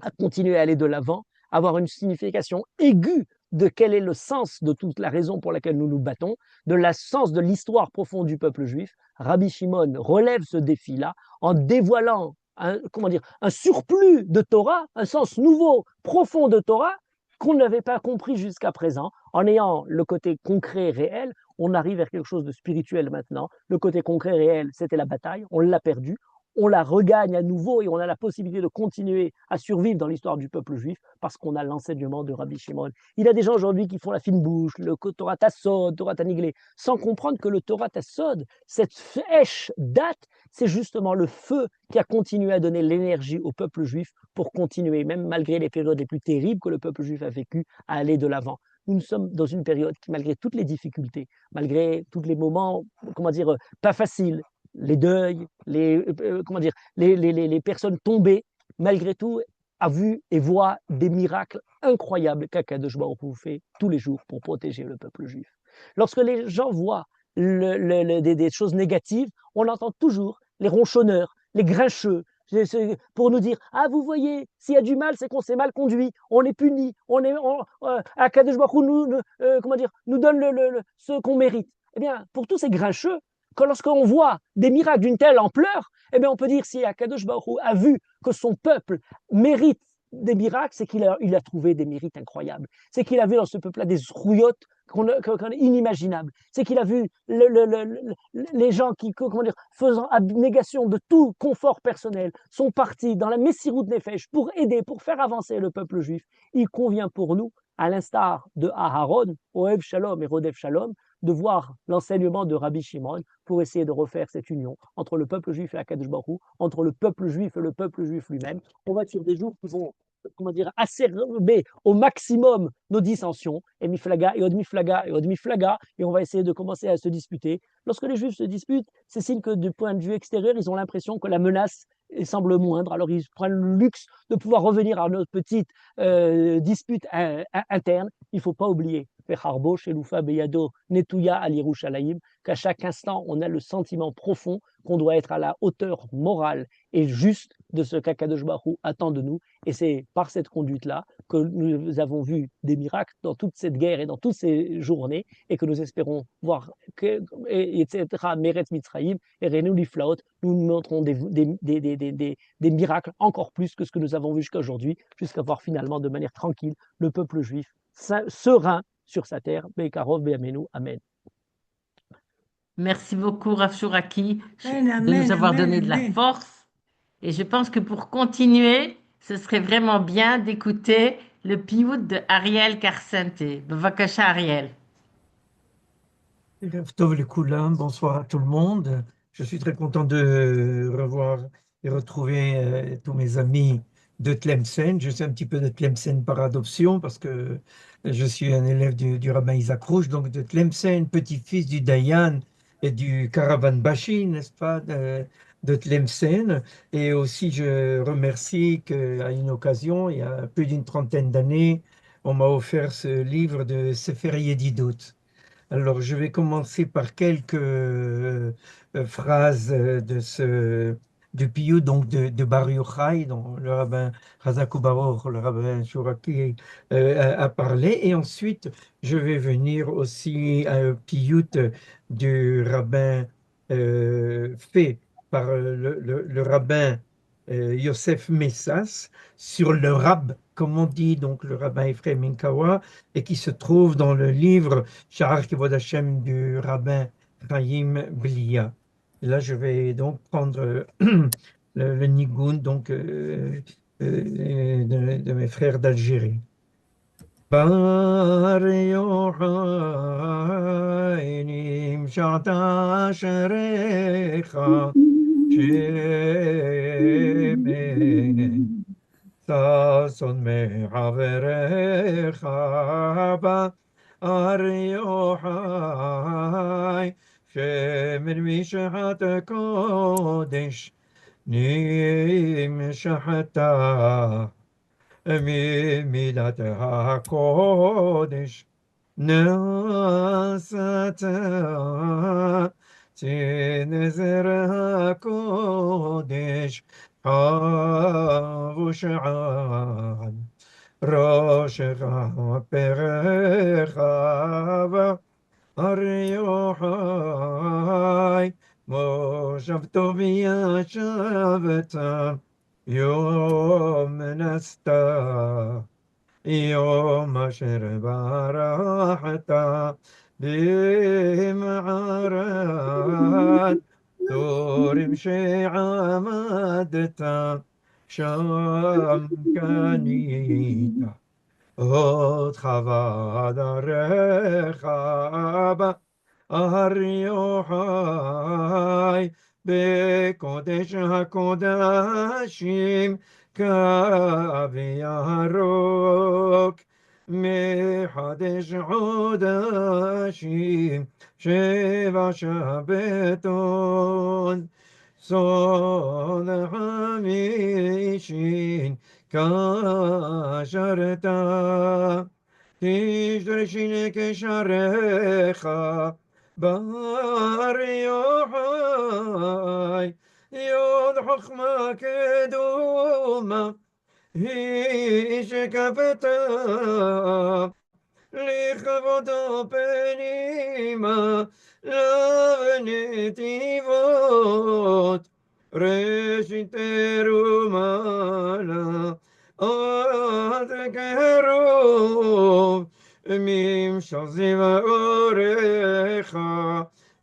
à continuer à aller de l'avant, avoir une signification aiguë de quel est le sens de toute la raison pour laquelle nous nous battons, de la sens de l'histoire profonde du peuple juif. Rabbi Shimon relève ce défi-là en dévoilant un surplus de Torah, un sens nouveau, profond de Torah, qu'on n'avait pas compris jusqu'à présent. En ayant le côté concret, réel, on arrive vers quelque chose de spirituel maintenant. Le côté concret, réel, c'était la bataille, on l'a perdu. on la regagne à nouveau et on a la possibilité de continuer à survivre dans l'histoire du peuple juif parce qu'on a l'enseignement de Rabbi Shimon. Il y a des gens aujourd'hui qui font la fine bouche, le Torah Tassod, Torah Taniglé, sans comprendre que le Torah Tassod, cette fèche date, c'est justement le feu qui a continué à donner l'énergie au peuple juif pour continuer, même malgré les périodes les plus terribles que le peuple juif a vécues, à aller de l'avant. Nous sommes dans une période qui, malgré toutes les difficultés, malgré tous les moments, comment dire, pas faciles, les deuils, comment dire, les personnes tombées, malgré tout, a vu et voit des miracles incroyables qu'Akadosh Baruch Hu fait tous les jours pour protéger le peuple juif. Lorsque les gens voient des choses négatives, on entend toujours les ronchonneurs, les grincheux, pour nous dire ah vous voyez s'il y a du mal c'est qu'on s'est mal conduit, on est puni, Akadosh Baruch Hu comment dire, nous donne ce qu'on mérite. Eh bien pour tous ces grincheux, lorsqu'on voit des miracles d'une telle ampleur, eh bien on peut dire si Akadosh Baruch Hu a vu que son peuple mérite des miracles, c'est qu'il a trouvé des mérites incroyables. C'est qu'il a vu dans ce peuple-là des zrouillottes inimaginables. C'est qu'il a vu les gens qui, comment dire, faisant abnégation de tout confort personnel, sont partis dans la Messirut Nefesh pour aider, pour faire avancer le peuple juif. Il convient pour nous, à l'instar de Aharon, Oev Shalom et Rodef Shalom, de voir l'enseignement de Rabbi Shimon pour essayer de refaire cette union entre le peuple juif et Akadosh Baruch Hu, entre le peuple juif et le peuple juif lui-même. On va sur des jours qui vont, comment dire, acerber au maximum nos dissensions, et miflaga, et od miflaga, et od miflaga, et on va essayer de commencer à se disputer. Lorsque les juifs se disputent, c'est signe que du point de vue extérieur, ils ont l'impression que la menace semble moindre, alors ils prennent le luxe de pouvoir revenir à notre petite dispute interne. Il ne faut pas oublier qu'à chaque instant, on a le sentiment profond qu'on doit être à la hauteur morale et juste de ce qu'Akadosh Baruch Hu attend de nous. Et c'est par cette conduite-là que nous avons vu des miracles dans toute cette guerre et dans toutes ces journées et que nous espérons voir, etc. Meretz Mitzrayim et Renou Liflaot, nous montrons des miracles encore plus que ce que nous avons vu jusqu'à aujourd'hui, jusqu'à voir finalement de manière tranquille le peuple juif serein sur sa terre. Bekarov, Be'amenu, Amen. Merci beaucoup, Rav Shuraki, Amen, de nous amen, avoir amen, donné de la amen. force. Et je pense que pour continuer, ce serait vraiment bien d'écouter le piout de Ariel Karsente. Bavakasha, Ariel. Tov les Koulam, bonsoir à tout le monde. Je suis très content de revoir et retrouver tous mes amis de Tlemcen. Je suis un petit peu de Tlemcen par adoption parce que je suis un élève du rabbin Isaac Rouge, donc de Tlemcen, petit-fils du Dayan et du Caravan Bashi, n'est-ce pas, de Tlemcen. Et aussi, je remercie qu'à une occasion, il y a plus d'une trentaine d'années, on m'a offert ce livre de Sefer Yedidot. Alors, je vais commencer par quelques phrases du piyut, donc de Bar Yochai, dont le rabbin Chazak Baruch, le rabbin Shuraki a parlé. Et ensuite, je vais venir aussi à un piyut du rabbin fait par le rabbin Yosef Messas sur le rab, comme on dit, donc le rabbin Ephraim Minkawa, et qui se trouve dans le livre Sha'ar Kivod Hashem du rabbin Chaim Blia. Et là, je vais donc prendre le nigun donc, de mes frères d'Algérie. Bar Yochai nimshat asherecha shemen sason me'averecha bar Yochai shemen mishat kodesh nimshata מידת הקודש נעשת צנזר הקודש חב ושען ראשך פרח אריוחי מושב טוב ישבת יום נסתה יום אשר ברחת במערת תורם שעמדת שם קנית אותך ועדריך בהר יוחאי בקודש הקודשים קו ירוק מחדש חודשים שבע שבתון סוד חמישין קשרת תשתרשין קשריך בר יוחאי יוד חוכמה קדומה היא שקפתה לכבודו פנימה לנתיבות ראשית תרומה עד קרוב ממשל זיו אורך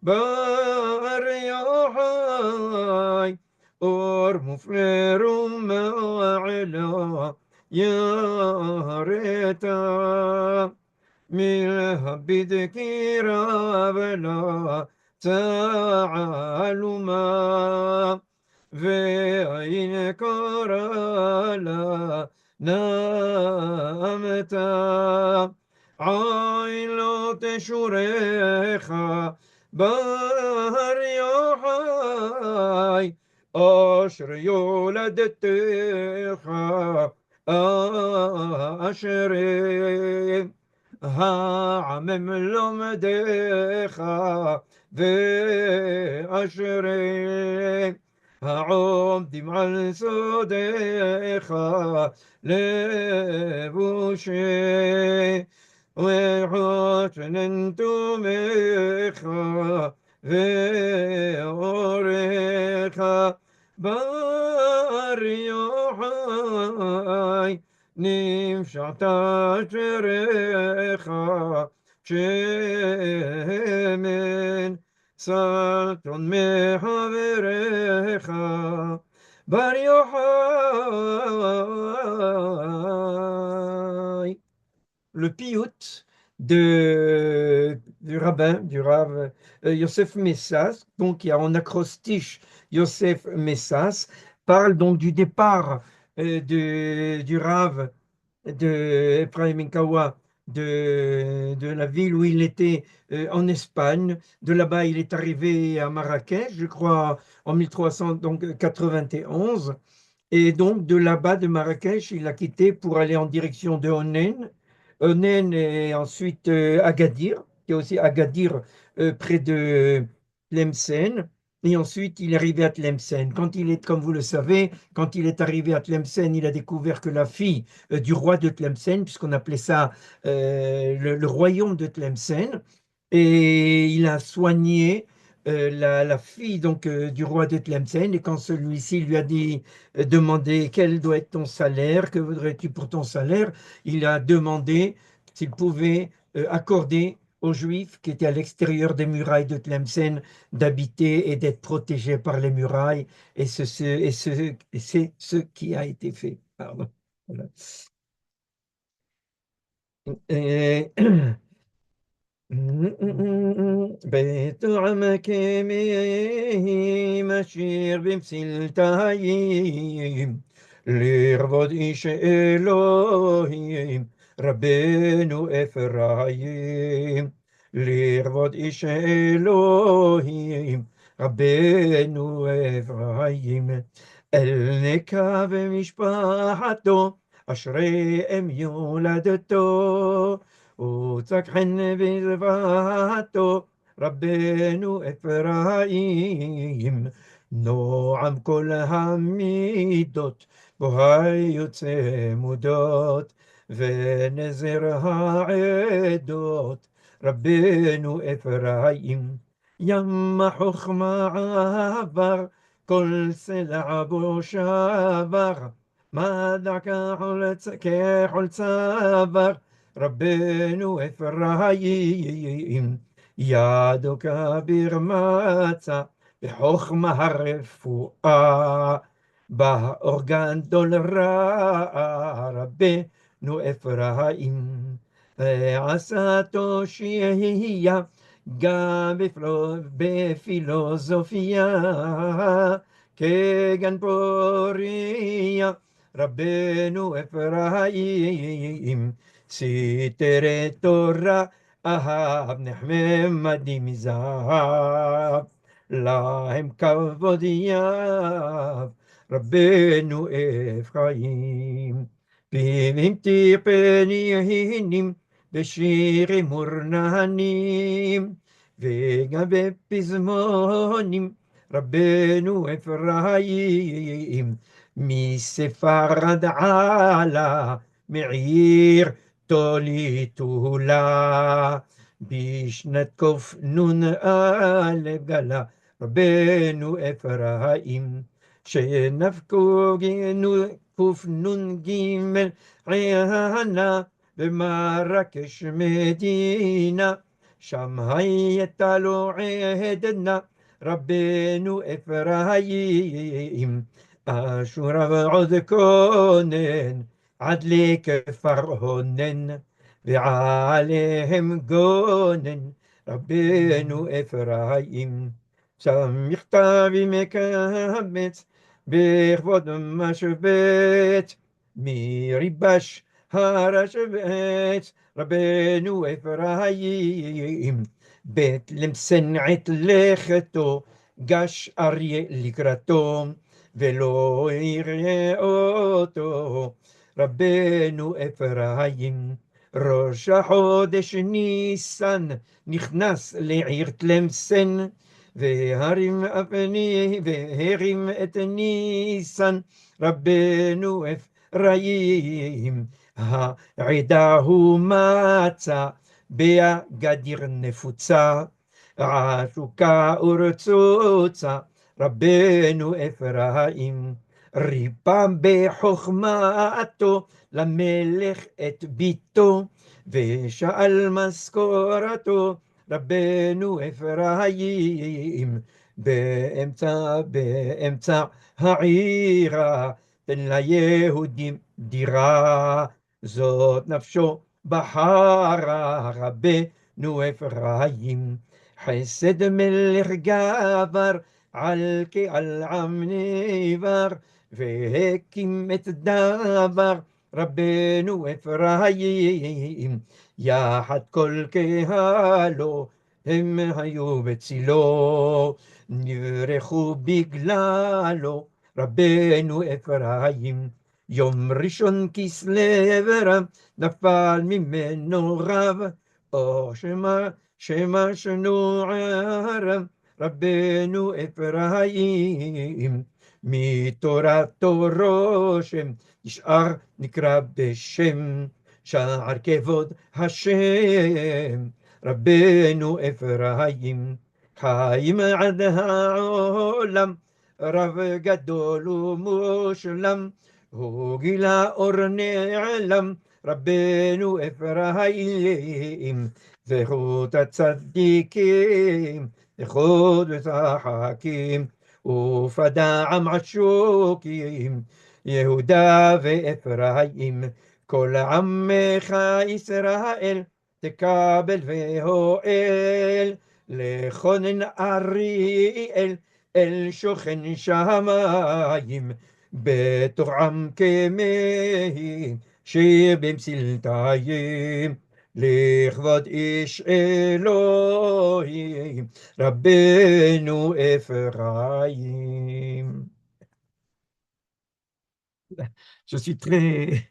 בר יוחאי אור מופלא ומעלה ירתה מלהביט קירה ולה תעלומה ועין קורא לה נאמתה עין לא תשורך בר יוחאי אשר יולדתך אשרי העמם לומדך ואשרי העומדים על סודך לבושי וחושנן תומך ואורך בר יוחאי נמשעת אשריך שמן סלטון מחבריך בר יוחאי. Le piout du rabbin, du Rav Yosef Messas, donc il y a en acrostiche Yosef Messas, parle donc du départ du Rav de Ephraim Inkawa, de la ville où il était en Espagne. De là-bas, il est arrivé à Marrakech, je crois, en 1391. Et donc, de là-bas, de Marrakech, il a quitté pour aller en direction de Onen. Onen et ensuite Agadir, qui est aussi Agadir près de Tlemcen. Et ensuite, il est arrivé à Tlemcen. Comme vous le savez, quand il est arrivé à Tlemcen, il a découvert que la fille du roi de Tlemcen, puisqu'on appelait ça le royaume de Tlemcen, et il a soigné la fille donc du roi de Tlemcen. Et quand celui-ci lui a dit, demandé quel doit être ton salaire, que voudrais-tu pour ton salaire, il a demandé s'il pouvait accorder aux Juifs qui étaient à l'extérieur des murailles de Tlemcen d'habiter et d'être protégés par les murailles, et c'est ce qui a été fait. Pardon. Voilà. בית עמק משיר במסלתיים לרבוד איש אלוהים רבנו אפרים לרבוד איש אלוהים רבנו אפרים אל נקה ומשפחתו אשרי אם יולדתו וצק חן בזבתו רבנו אפרים נועם כל המידות בו היוצא מודות ונזר העדות רבנו אפרים ים החוכמה עבר כל סלע בו שבר מדע כחול צבר רבנו אפרים ידו כביר מצה בחוכמה הרפואה, באורגן דול רע, רבנו אפרים, ועשה תושייה, גם בפילוסופיה, כגן פוריה, רבנו אפרים, סתרי תורה, אהב נחמדי מזהב, להם כבוד יב, רבנו אפרים. פילים טיפנינים, בשירים מורננים, וגם בפזמונים, רבנו אפרים. מספרד עלה, מעיר תוליתולה, בשנת קנ"א גלה רבנו אפרים, שנפקו קנ"ג עיינה, במרקש מדינה, שם הייתה לו עדנה, רבנו אפרים. אשורה ועוד כונן, עד לכפר הונן, ועליהם גונן, רבנו אפרים. שם מכתב מקבץ, בכבוד משבץ, מריבש הרשבץ, רבנו אפרים. בית למסן עת לכתו, גש אריה לקראתו, ולא יראה אותו, רבנו אפרים. ראש החודש ניסן, נכנס לעיר תלמסן, והרים את ניסן, רבנו אפרים. העדה הוא מצא, בגדיר נפוצה, עשוקה ורצוצה, רבנו אפרים. ריפא בחוכמתו למלך את ביתו, ושאל משכורתו, רבנו אפרים. באמצע העירה, תן ליהודים דירה, זאת נפשו בחרה, רבנו אפרים. חסד מלך גבר, על כעל עם נבר, והקים את דבר, רבנו אפרים. יחד כל קהלו, הם היו בצילו, נברכו בגללו, רבנו אפרים. יום ראשון כסלו, נפל ממנו רב, או שמא שנו ערב, רבנו אפרים. מתורתו רושם, נשאר נקרא בשם, שער כבוד השם, רבנו אפרים. חיים עד העולם, רב גדול ומושלם, הוא גילה אור נעלם, רבנו אפרים. זכות הצדיקים, זכות ושחקים, ופדעם עשוקים, יהודה ואפרים. כל עמך ישראל תקבל והואל, לכונן אריאל אל שוכן שמיים, בתוך עם כמהים שבמסלתיים, לכבוד איש אלוהים, רבנו אפרים. Je suis très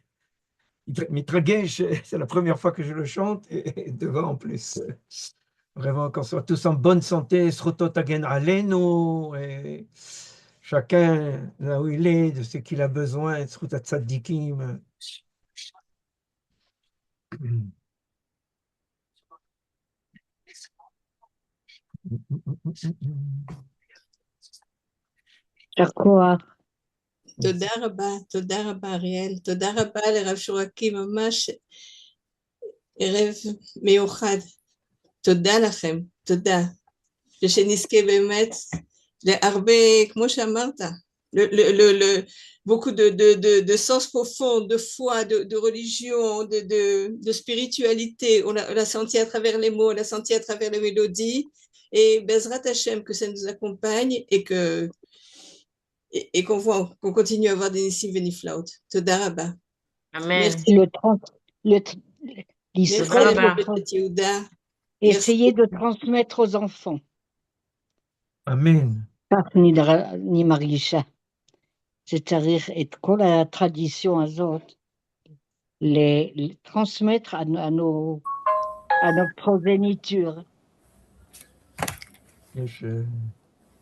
מתרגש, c'est la première fois que je le chante, et devant en plus. Vraiment qu'on soit tous en bonne santé, zchuto tagen alenu, et chacun là où il est, de ce qu'il a besoin, zchut hatzadikim. תודה רבה אריאל, תודה רבה לרב שורקי, ממש ערב מיוחד. תודה לכם, תודה. ושנזכה באמת להרבה, כמו שאמרת, beaucoup de sens profond, de foi, de religion, de spiritualité. On l'a senti à travers les mots, on l'a senti à travers les mélodies. Et Bezrat Hashem, que ça nous accompagne et qu'on continue à avoir des Nissim Veniflaut. Toda Rabba. Amen. Merci. Merci, L'Israël, Rabba. Rabbi Yehuda. essayer de transmettre aux enfants. Amen. כך אני מרגישה שצריך את כל הטרדיציה הזאת לטרנסמטר à nos progénitures.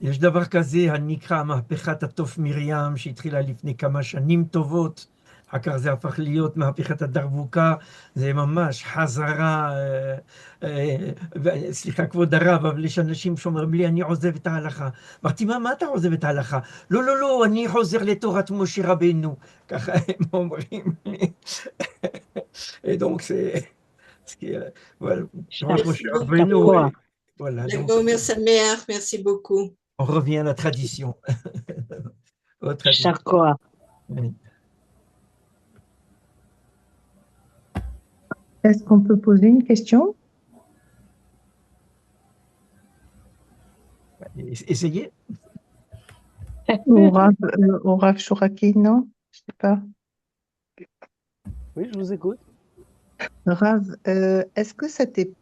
יש דבר כזה הנקרא מהפכת התוף מרים שהתחילה לפני כמה שנים טובות, אחר כך זה הפך להיות מהפכת הדרבוקה, זה ממש חזרה, סליחה כבוד הרב, אבל יש אנשים שאומרים לי אני עוזב את ההלכה. אמרתי מה אתה עוזב את ההלכה? לא לא לא, אני חוזר לתורת משה רבנו, ככה הם אומרים לי. donc voilà, משה רבנו, voilà. Omer Sameach, merci beaucoup. On revient à la tradition. יישר כוח. Est-ce qu'on peut poser une question? Essayez. Au Rav Shoraki, non? Je sais pas. Oui, je vous écoute. Rav, est-ce que ça t'est